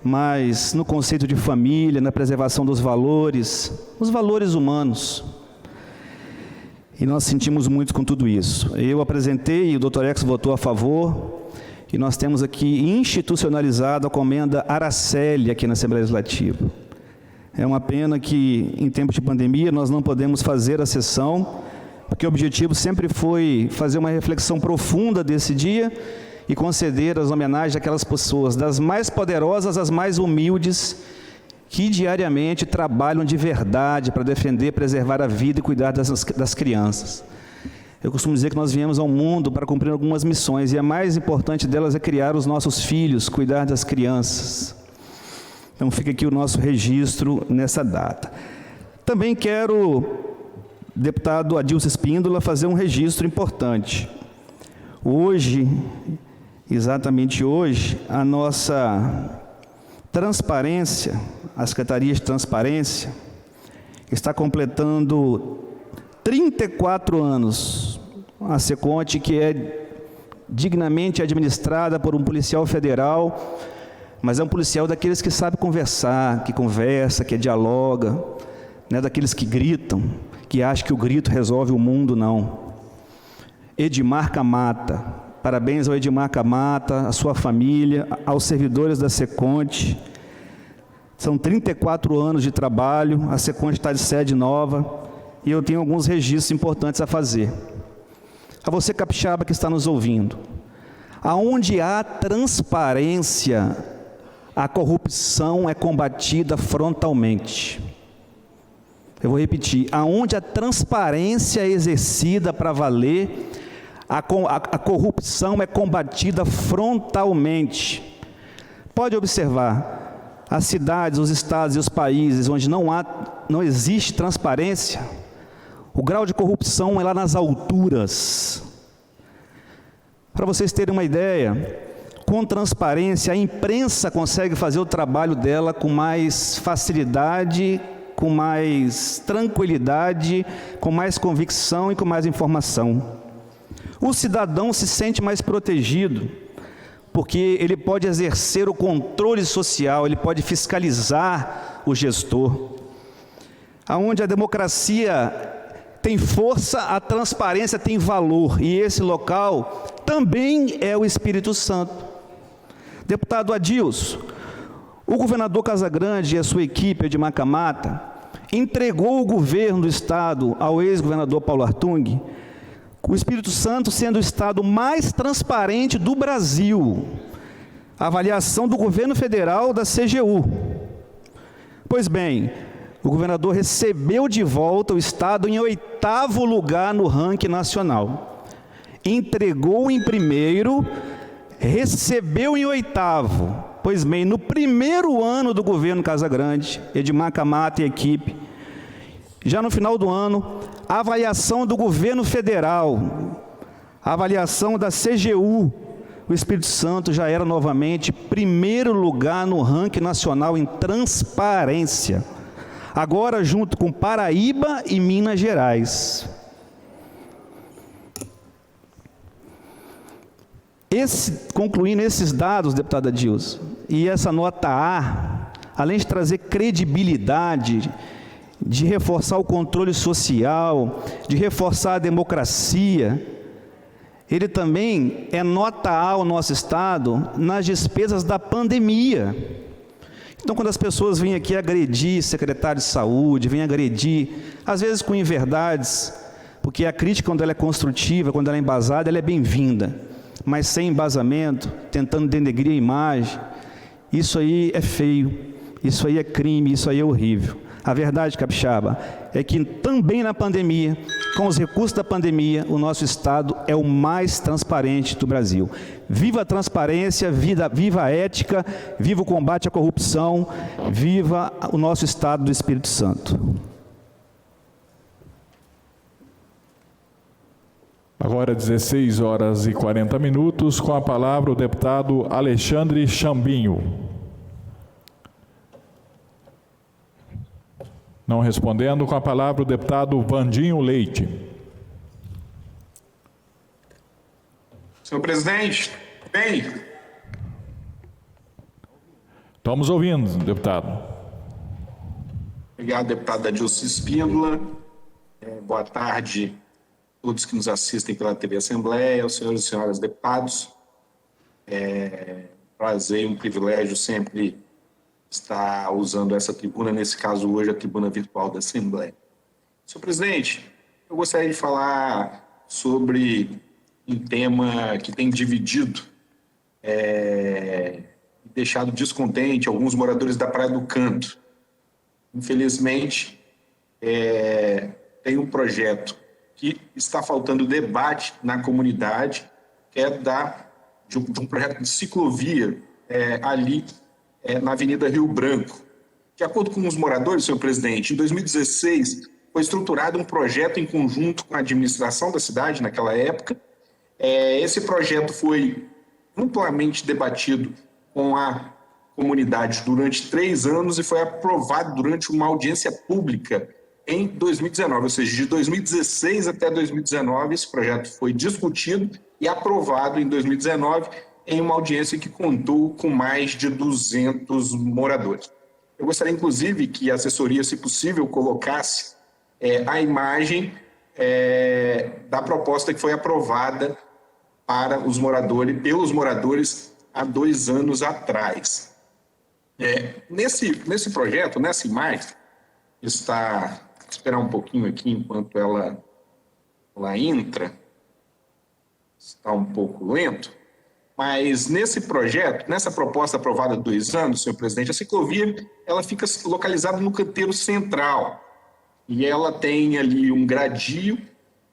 mas no conceito de família, na preservação dos valores, os valores humanos. E nós sentimos muito com tudo isso. Eu apresentei, e o Dr. Ex votou a favor, e nós temos aqui institucionalizado a comenda Araceli aqui na Assembleia Legislativa. É uma pena que, em tempos de pandemia, nós não podemos fazer a sessão, porque o objetivo sempre foi fazer uma reflexão profunda desse dia e conceder as homenagens àquelas pessoas, das mais poderosas às mais humildes, que diariamente trabalham de verdade para defender, preservar a vida e cuidar das crianças. Eu costumo dizer que nós viemos ao mundo para cumprir algumas missões, e a mais importante delas é criar os nossos filhos, cuidar das crianças. Então fica aqui o nosso registro nessa data. Também quero, deputado Adilson Espíndola, fazer um registro importante. Hoje, exatamente hoje, a nossa transparência, a Secretaria de Transparência, está completando 34 anos. A Seconte, que é dignamente administrada por um policial federal, mas é um policial daqueles que sabe conversar, que conversa, que dialoga, não é daqueles que gritam, que acham que o grito resolve o mundo, não. Edmar Camata, parabéns ao Edmar Camata, à sua família, aos servidores da Seconte. São 34 anos de trabalho, a Seconte está de sede nova, e eu tenho alguns registros importantes a fazer. A você, capixaba, que está nos ouvindo, aonde há transparência, a corrupção é combatida frontalmente. Eu vou repetir, aonde a transparência é exercida para valer, a corrupção é combatida frontalmente. Pode observar, as cidades, os estados e os países onde não existe transparência, o grau de corrupção é lá nas alturas. Para vocês terem uma ideia, com transparência, a imprensa consegue fazer o trabalho dela com mais facilidade, com mais tranquilidade, com mais convicção e com mais informação. O cidadão se sente mais protegido, porque ele pode exercer o controle social, ele pode fiscalizar o gestor. Aonde a democracia tem força, a transparência tem valor, e esse local também é o Espírito Santo. Deputado Adilson, o governador Casagrande e a sua equipe, Edmar Camata, entregou o governo do Estado ao ex-governador Paulo Artung, o Espírito Santo sendo o Estado mais transparente do Brasil, a avaliação do governo federal da CGU. Pois bem, o governador recebeu de volta o Estado em 8º lugar no ranking nacional. Entregou em primeiro, recebeu em 8º. Pois bem, no primeiro ano do governo Casagrande, Edmar Camata e equipe, já no final do ano, a avaliação do governo federal, a avaliação da CGU, o Espírito Santo já era novamente primeiro lugar no ranking nacional em transparência. Agora junto com Paraíba e Minas Gerais. Concluindo esses dados, deputada Dilson, e essa nota A, além de trazer credibilidade, de reforçar o controle social, de reforçar a democracia, ele também é nota A ao nosso Estado nas despesas da pandemia. Então, quando as pessoas vêm aqui agredir secretário de saúde, vêm agredir, às vezes com inverdades, porque a crítica, quando ela é construtiva, quando ela é embasada, ela é bem-vinda, mas sem embasamento, tentando denegrir a imagem, isso aí é feio, isso aí é crime, isso aí é horrível. A verdade, capixaba, é que também na pandemia, com os recursos da pandemia, o nosso Estado é o mais transparente do Brasil. Viva a transparência, viva a ética, viva o combate à corrupção, viva o nosso Estado do Espírito Santo. Agora 16 horas e 40 minutos, com a palavra o deputado Alexandre Chambinho. Não respondendo, com a palavra o deputado Vandinho Leite. Senhor presidente, bem. Estamos ouvindo, deputado. Obrigado, deputada Dilson Espíndola. Boa tarde a todos que nos assistem pela TV Assembleia, aos senhores e senhoras deputados. Prazer e um privilégio sempre estar usando essa tribuna, nesse caso hoje a tribuna virtual da Assembleia. Senhor presidente, eu gostaria de falar sobre um tema que tem dividido e deixado descontente alguns moradores da Praia do Canto. Infelizmente, tem um projeto que está faltando debate na comunidade, que é de um projeto de ciclovia ali na Avenida Rio Branco. De acordo com os moradores, senhor presidente, em 2016 foi estruturado um projeto em conjunto com a administração da cidade naquela época. Esse projeto foi amplamente debatido com a comunidade durante 3 anos e foi aprovado durante uma audiência pública em 2019, ou seja, de 2016 até 2019, esse projeto foi discutido e aprovado em 2019 em uma audiência que contou com mais de 200 moradores. Eu gostaria, inclusive, que a assessoria, se possível, colocasse a imagem da proposta que foi aprovada para os moradores, pelos moradores há 2 anos atrás. Nesse projeto, nessa imagem, está... Vou esperar um pouquinho aqui enquanto ela entra. Está um pouco lento. Mas nesse projeto, nessa proposta aprovada há 2 anos, senhor presidente, a ciclovia ela fica localizada no canteiro central. E ela tem ali um gradio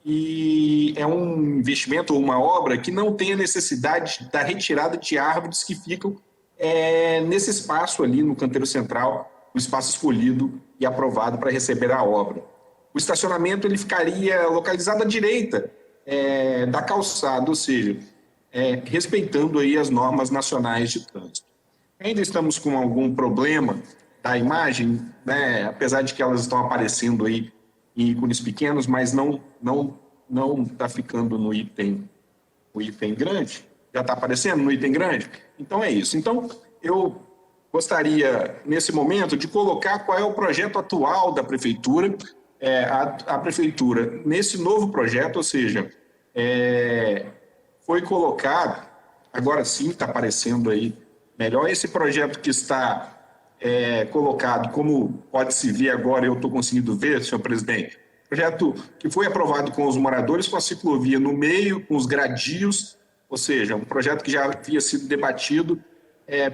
e é um investimento ou uma obra que não tem a necessidade da retirada de árvores que ficam nesse espaço ali no canteiro central, o espaço escolhido e aprovado para receber a obra. O estacionamento ele ficaria localizado à direita da calçada, ou seja, respeitando aí as normas nacionais de trânsito. Ainda estamos com algum problema da imagem, né, apesar de que elas estão aparecendo aí em ícones pequenos, mas não está ficando no item grande. Já está aparecendo no item grande? Então é isso. Então eu gostaria, nesse momento, de colocar qual é o projeto atual da Prefeitura. A Prefeitura, nesse novo projeto, ou seja, foi colocado, agora sim está aparecendo aí melhor, esse projeto que está colocado, como pode-se ver agora, eu estou conseguindo ver, senhor presidente, projeto que foi aprovado com os moradores, com a ciclovia no meio, com os gradios, ou seja, um projeto que já havia sido debatido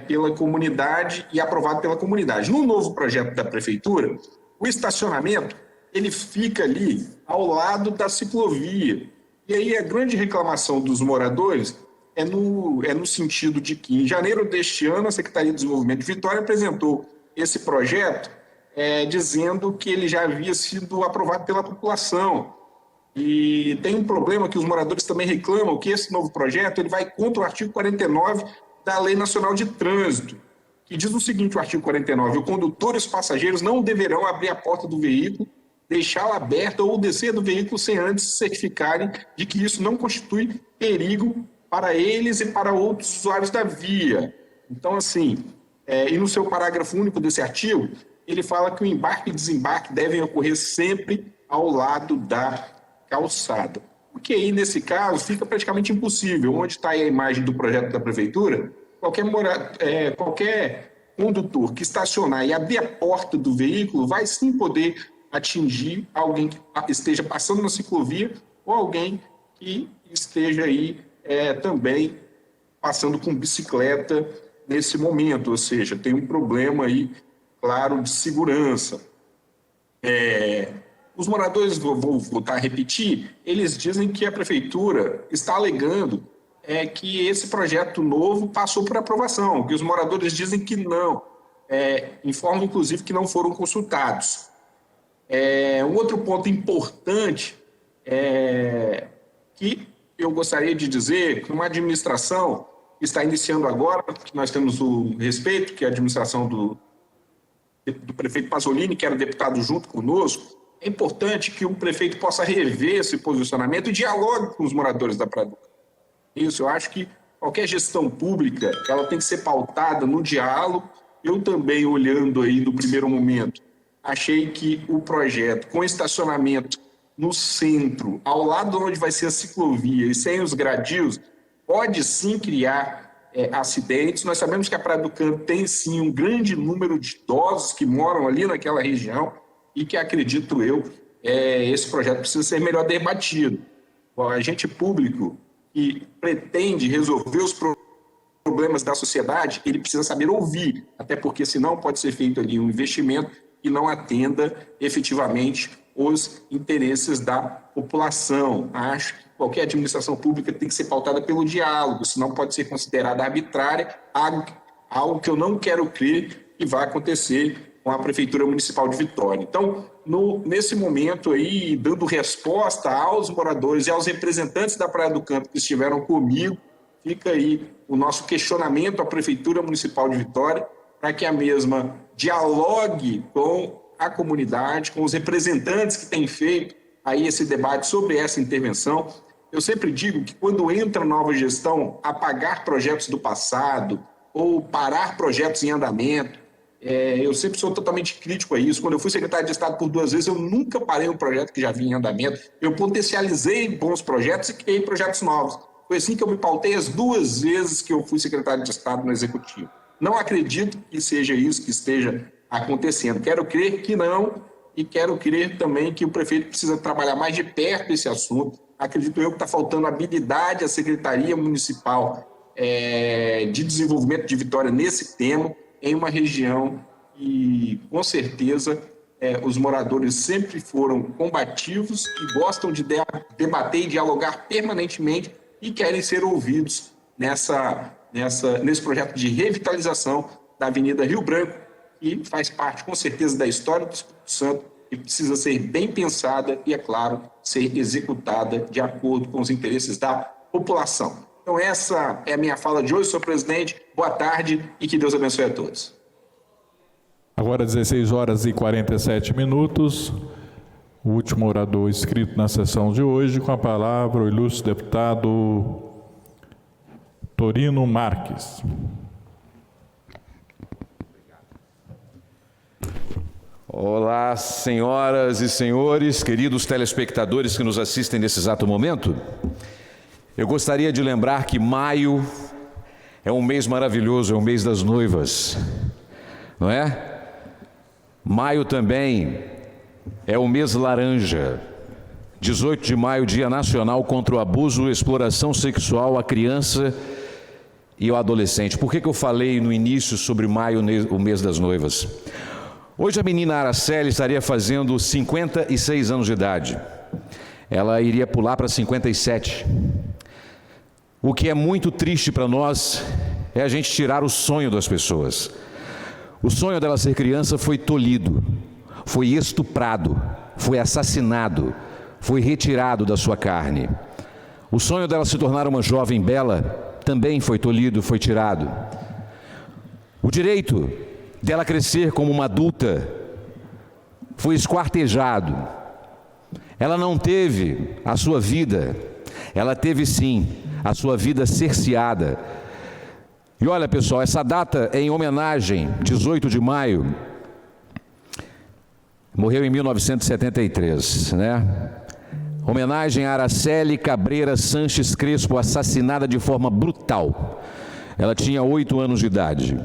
pela comunidade e aprovado pela comunidade. No novo projeto da Prefeitura, o estacionamento ele fica ali ao lado da ciclovia. E aí a grande reclamação dos moradores é no sentido de que, em janeiro deste ano, a Secretaria de Desenvolvimento de Vitória apresentou esse projeto dizendo que ele já havia sido aprovado pela população. E tem um problema que os moradores também reclamam, que esse novo projeto ele vai contra o artigo 49 da Lei Nacional de Trânsito, que diz o seguinte, o artigo 49, o condutor e os passageiros não deverão abrir a porta do veículo, deixá-la aberta ou descer do veículo sem antes se certificarem de que isso não constitui perigo para eles e para outros usuários da via. Então, assim, e no seu parágrafo único desse artigo, ele fala que o embarque e desembarque devem ocorrer sempre ao lado da calçada. Porque aí, nesse caso, fica praticamente impossível. Onde está aí a imagem do projeto da Prefeitura, qualquer condutor que estacionar e abrir a porta do veículo vai sim poder atingir alguém que esteja passando na ciclovia ou alguém que esteja aí também passando com bicicleta nesse momento, ou seja, tem um problema aí, claro, de segurança. Os moradores, vou voltar a repetir, eles dizem que a Prefeitura está alegando que esse projeto novo passou por aprovação, que os moradores dizem que não, informam inclusive que não foram consultados. Um outro ponto importante que eu gostaria de dizer que uma administração que está iniciando agora, que nós temos o respeito, que é a administração do prefeito Pasolini, que era deputado junto conosco, é importante que o prefeito possa rever esse posicionamento e dialogue com os moradores da Praia do Canto. Isso, eu acho que qualquer gestão pública, ela tem que ser pautada no diálogo. Eu também, olhando aí no primeiro momento, achei que o projeto com estacionamento no centro, ao lado onde vai ser a ciclovia e sem os gradios, pode sim criar acidentes. Nós sabemos que a Praia do Canto tem sim um grande número de idosos que moram ali naquela região e que, acredito eu, esse projeto precisa ser melhor debatido. O agente público que pretende resolver os problemas da sociedade, ele precisa saber ouvir, até porque senão pode ser feito ali um investimento que não atenda efetivamente os interesses da população. Acho que qualquer administração pública tem que ser pautada pelo diálogo, senão pode ser considerada arbitrária, algo que eu não quero crer que vai acontecer com a Prefeitura Municipal de Vitória. Então, nesse momento aí, dando resposta aos moradores e aos representantes da Praia do Canto que estiveram comigo, fica aí o nosso questionamento à Prefeitura Municipal de Vitória para que a mesma dialogue com a comunidade, com os representantes que têm feito aí esse debate sobre essa intervenção. Eu sempre digo que quando entra nova gestão, apagar projetos do passado ou parar projetos em andamento, eu sempre sou totalmente crítico a isso. Quando eu fui secretário de Estado por 2 vezes, eu nunca parei um projeto que já vinha em andamento. Eu potencializei bons projetos e criei projetos novos. Foi assim que eu me pautei as 2 vezes que eu fui secretário de Estado no Executivo. Não acredito que seja isso que esteja acontecendo. Quero crer que não, e quero crer também que o prefeito precisa trabalhar mais de perto esse assunto. Acredito eu que está faltando habilidade à Secretaria Municipal de Desenvolvimento de Vitória nesse tema, em uma região que, com certeza, os moradores sempre foram combativos e gostam de debater e dialogar permanentemente e querem ser ouvidos nesse projeto de revitalização da Avenida Rio Branco, que faz parte, com certeza, da história do Espírito Santo e precisa ser bem pensada e, é claro, ser executada de acordo com os interesses da população. Então, essa é a minha fala de hoje, senhor presidente. Boa tarde e que Deus abençoe a todos. Agora, 16h47. O último orador inscrito na sessão de hoje, com a palavra, o ilustre deputado Torino Marques. Olá, senhoras e senhores, queridos telespectadores que nos assistem nesse exato momento. Eu gostaria de lembrar que maio é um mês maravilhoso, é um mês das noivas, não é? Maio também é o mês laranja. 18 de maio, Dia Nacional contra o Abuso e Exploração Sexual à Criança e ao Adolescente. Por que eu falei no início sobre maio, o mês das noivas? Hoje a menina Araceli estaria fazendo 56 anos de idade. Ela iria pular para 57. O que é muito triste para nós é a gente tirar o sonho das pessoas. O sonho dela ser criança foi tolhido, foi estuprado, foi assassinado, foi retirado da sua carne. O sonho dela se tornar uma jovem bela também foi tolhido, foi tirado. O direito dela crescer como uma adulta foi esquartejado. Ela não teve a sua vida, ela teve sim a sua vida cerceada. E olha, pessoal, essa data é em homenagem, 18 de maio, morreu em 1973, né? Homenagem a Araceli Cabreira Sanches Crespo, assassinada de forma brutal. Ela tinha 8 anos de idade.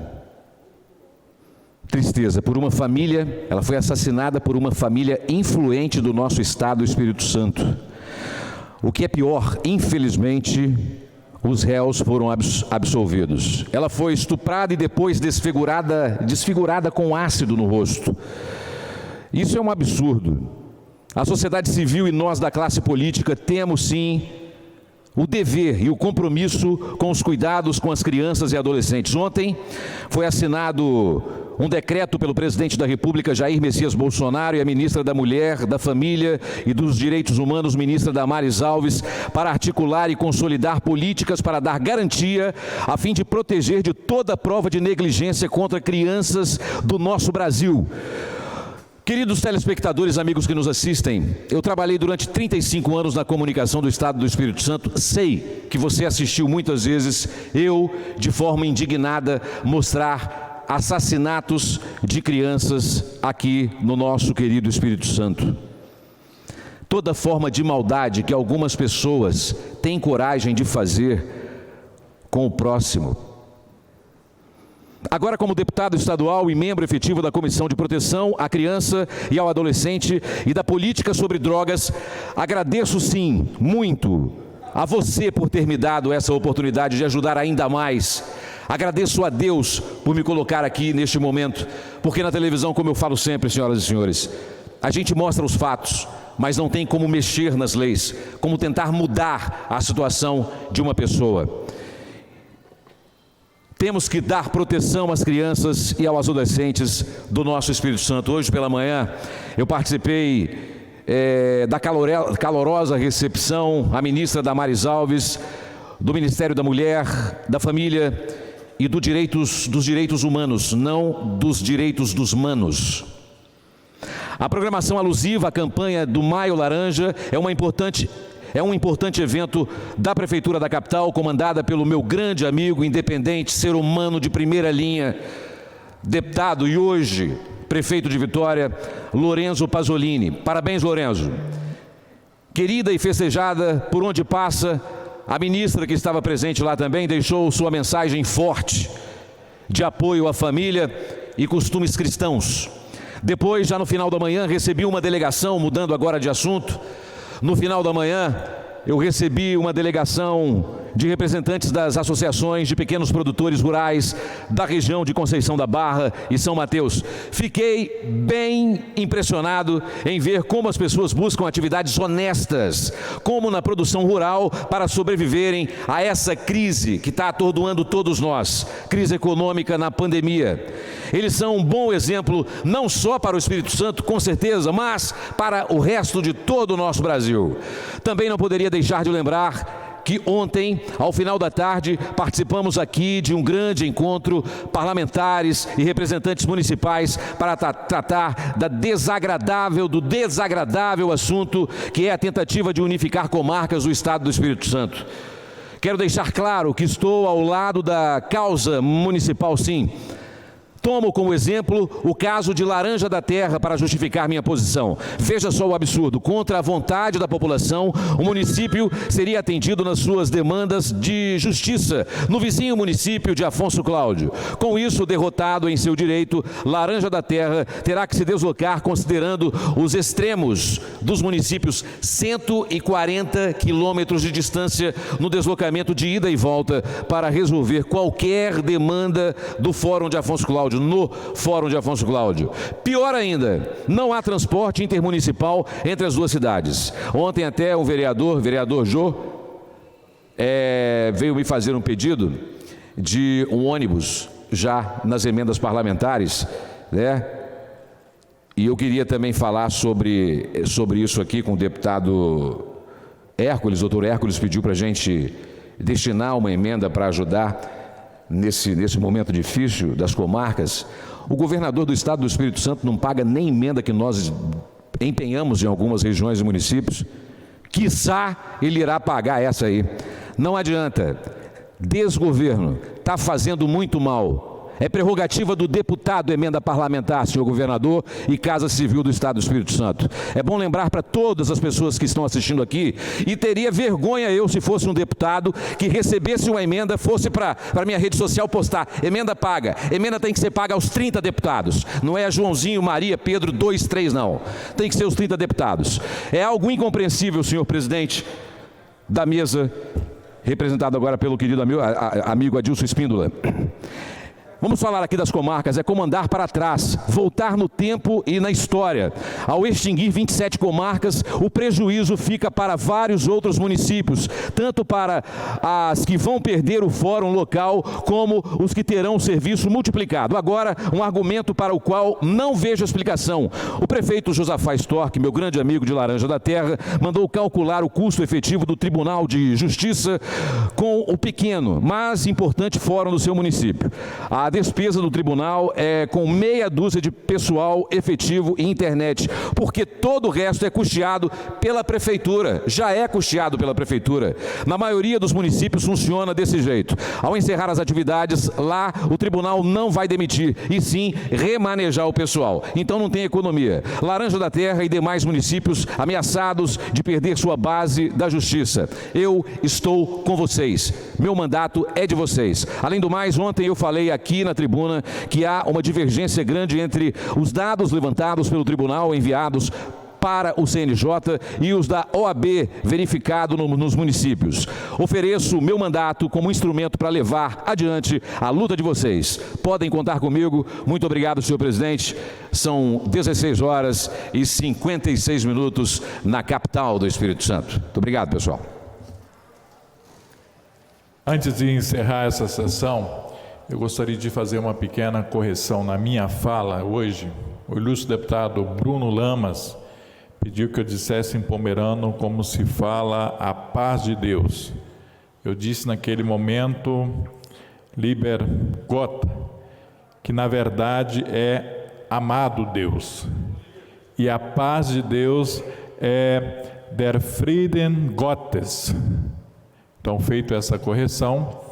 Tristeza, por uma família, ela foi assassinada por uma família influente do nosso estado, o Espírito Santo. O que é pior, infelizmente, os réus foram absolvidos. Ela foi estuprada e depois desfigurada com ácido no rosto. Isso é um absurdo. A sociedade civil e nós da classe política temos sim o dever e o compromisso com os cuidados com as crianças e adolescentes. Ontem foi assinado um decreto pelo presidente da República, Jair Messias Bolsonaro, e a ministra da Mulher, da Família e dos Direitos Humanos, ministra Damares Alves, para articular e consolidar políticas para dar garantia a fim de proteger de toda prova de negligência contra crianças do nosso Brasil. Queridos telespectadores, amigos que nos assistem, eu trabalhei durante 35 anos na comunicação do Estado do Espírito Santo. Sei que você assistiu muitas vezes eu, de forma indignada, mostrar assassinatos de crianças aqui no nosso querido Espírito Santo. Toda forma de maldade que algumas pessoas têm coragem de fazer com o próximo. Agora, como deputado estadual e membro efetivo da Comissão de Proteção à Criança e ao Adolescente e da Política sobre Drogas, agradeço sim, muito, a você por ter me dado essa oportunidade de ajudar ainda mais. Agradeço a Deus por me colocar aqui neste momento, porque na televisão, como eu falo sempre, senhoras e senhores, a gente mostra os fatos, mas não tem como mexer nas leis, como tentar mudar a situação de uma pessoa. Temos que dar proteção às crianças e aos adolescentes do nosso Espírito Santo. Hoje pela manhã eu participei da calorosa recepção à ministra Damares Alves, do Ministério da Mulher, da Família e dos direitos humanos, não dos direitos dos manos. A programação alusiva à campanha do Maio Laranja é um importante evento da Prefeitura da capital, comandada pelo meu grande amigo, independente, ser humano de primeira linha, deputado e hoje prefeito de Vitória, Lorenzo Pasolini. Parabéns, Lorenzo. Querida e festejada por onde passa, a ministra que estava presente lá também deixou sua mensagem forte de apoio à família e costumes cristãos. Depois, já no final da manhã, recebi uma delegação, mudando agora de assunto. No final da manhã, eu recebi uma delegação de representantes das associações de pequenos produtores rurais da região de Conceição da Barra e São Mateus. Fiquei bem impressionado em ver como as pessoas buscam atividades honestas, como na produção rural, para sobreviverem a essa crise que está atordoando todos nós, crise econômica na pandemia. Eles são um bom exemplo, não só para o Espírito Santo, com certeza, mas para o resto de todo o nosso Brasil. Também não poderia deixar de lembrar que ontem, ao final da tarde, participamos aqui de um grande encontro, parlamentares e representantes municipais, para tratar do desagradável assunto que é a tentativa de unificar comarcas do Estado do Espírito Santo. Quero deixar claro que estou ao lado da causa municipal, sim. Tomo como exemplo o caso de Laranja da Terra para justificar minha posição. Veja só o absurdo. Contra a vontade da população, o município seria atendido nas suas demandas de justiça no vizinho município de Afonso Cláudio. Com isso, derrotado em seu direito, Laranja da Terra terá que se deslocar, considerando os extremos dos municípios, 140 quilômetros de distância no deslocamento de ida e volta para resolver qualquer demanda do Fórum de Afonso Cláudio. No Fórum de Afonso Cláudio. Pior ainda, não há transporte intermunicipal entre as duas cidades. Ontem até o vereador Jô, veio me fazer um pedido de um ônibus já nas emendas parlamentares, né? E eu queria também falar sobre isso aqui com o deputado Hércules. O doutor Hércules pediu para a gente destinar uma emenda para ajudar nesse momento difícil das comarcas. O governador do estado do Espírito Santo não paga nem emenda que nós empenhamos em algumas regiões e municípios. Quiçá ele irá pagar essa aí. Não adianta. Desgoverno está fazendo muito mal. É prerrogativa do deputado emenda parlamentar, senhor governador, e Casa Civil do Estado do Espírito Santo. É bom lembrar para todas as pessoas que estão assistindo aqui, e teria vergonha eu, se fosse um deputado, que recebesse uma emenda, fosse para a minha rede social postar, emenda paga, emenda tem que ser paga aos 30 deputados, não é Joãozinho, Maria, Pedro, 2, 3 não, tem que ser os 30 deputados. É algo incompreensível, senhor presidente da mesa, representado agora pelo querido amigo Adilson Espíndola. Vamos falar aqui das comarcas, é como andar para trás, voltar no tempo e na história. Ao extinguir 27 comarcas, o prejuízo fica para vários outros municípios, tanto para as que vão perder o fórum local, como os que terão o serviço multiplicado. Agora, um argumento para o qual não vejo explicação. O prefeito Josafá Storck, meu grande amigo de Laranja da Terra, mandou calcular o custo efetivo do Tribunal de Justiça com o pequeno, mas importante fórum do seu município. A despesa do tribunal é com meia dúzia de pessoal efetivo e internet, porque todo o resto é custeado pela prefeitura, já é custeado pela prefeitura. Na maioria dos municípios funciona desse jeito. Ao encerrar as atividades, lá o tribunal não vai demitir, e sim remanejar o pessoal. Então não tem economia. Laranja da Terra e demais municípios ameaçados de perder sua base da justiça. Eu estou com vocês. Meu mandato é de vocês. Além do mais, ontem eu falei aqui na tribuna que há uma divergência grande entre os dados levantados pelo tribunal enviados para o CNJ e os da OAB verificado nos municípios. Ofereço o meu mandato como instrumento para levar adiante a luta de vocês. Podem contar comigo. Muito obrigado, senhor presidente. São 16 horas e 56 minutos na capital do Espírito Santo. Muito obrigado, pessoal. Antes de encerrar essa sessão, eu gostaria de fazer uma pequena correção na minha fala hoje. O ilustre deputado Bruno Lamas pediu que eu dissesse em pomerano como se fala a paz de Deus. Eu disse naquele momento, Liber Gott, que na verdade é amado Deus. E a paz de Deus é der Frieden Gottes. Então, feito essa correção,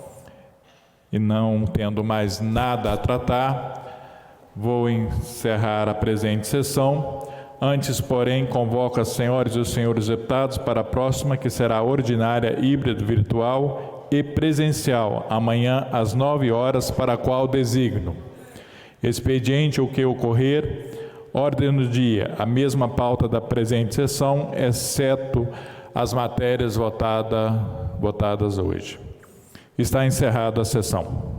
e não tendo mais nada a tratar, vou encerrar a presente sessão. Antes, porém, convoco as senhoras e os senhores deputados para a próxima, que será ordinária, híbrida, virtual e presencial, amanhã às 9 horas, para a qual designo. Expediente o que ocorrer, ordem do dia, a mesma pauta da presente sessão, exceto as matérias votadas hoje. Está encerrada a sessão.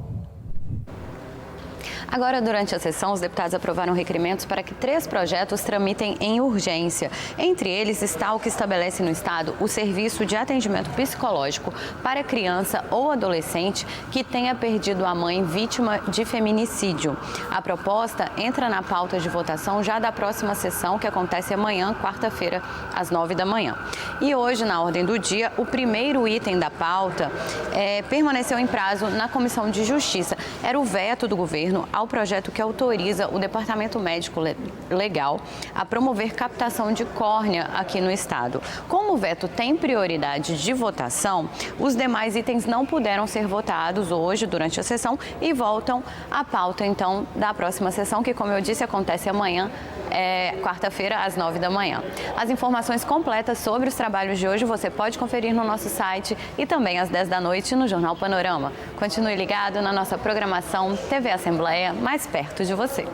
Agora, durante a sessão, os deputados aprovaram requerimentos para que 3 projetos tramitem em urgência. Entre eles está o que estabelece no Estado o serviço de atendimento psicológico para criança ou adolescente que tenha perdido a mãe vítima de feminicídio. A proposta entra na pauta de votação já da próxima sessão, que acontece amanhã, quarta-feira, às 9 da manhã. E hoje, na ordem do dia, o primeiro item da pauta permaneceu em prazo na Comissão de Justiça. Era o veto do governo ao projeto que autoriza o Departamento Médico Legal a promover captação de córnea aqui no Estado. Como o veto tem prioridade de votação, os demais itens não puderam ser votados hoje durante a sessão e voltam à pauta, então, da próxima sessão, que, como eu disse, acontece amanhã, quarta-feira, às 9 da manhã. As informações completas sobre os trabalhos de hoje você pode conferir no nosso site e também às 10 da noite no Jornal Panorama. Continue ligado na nossa programação TV Assembleia, mais perto de você.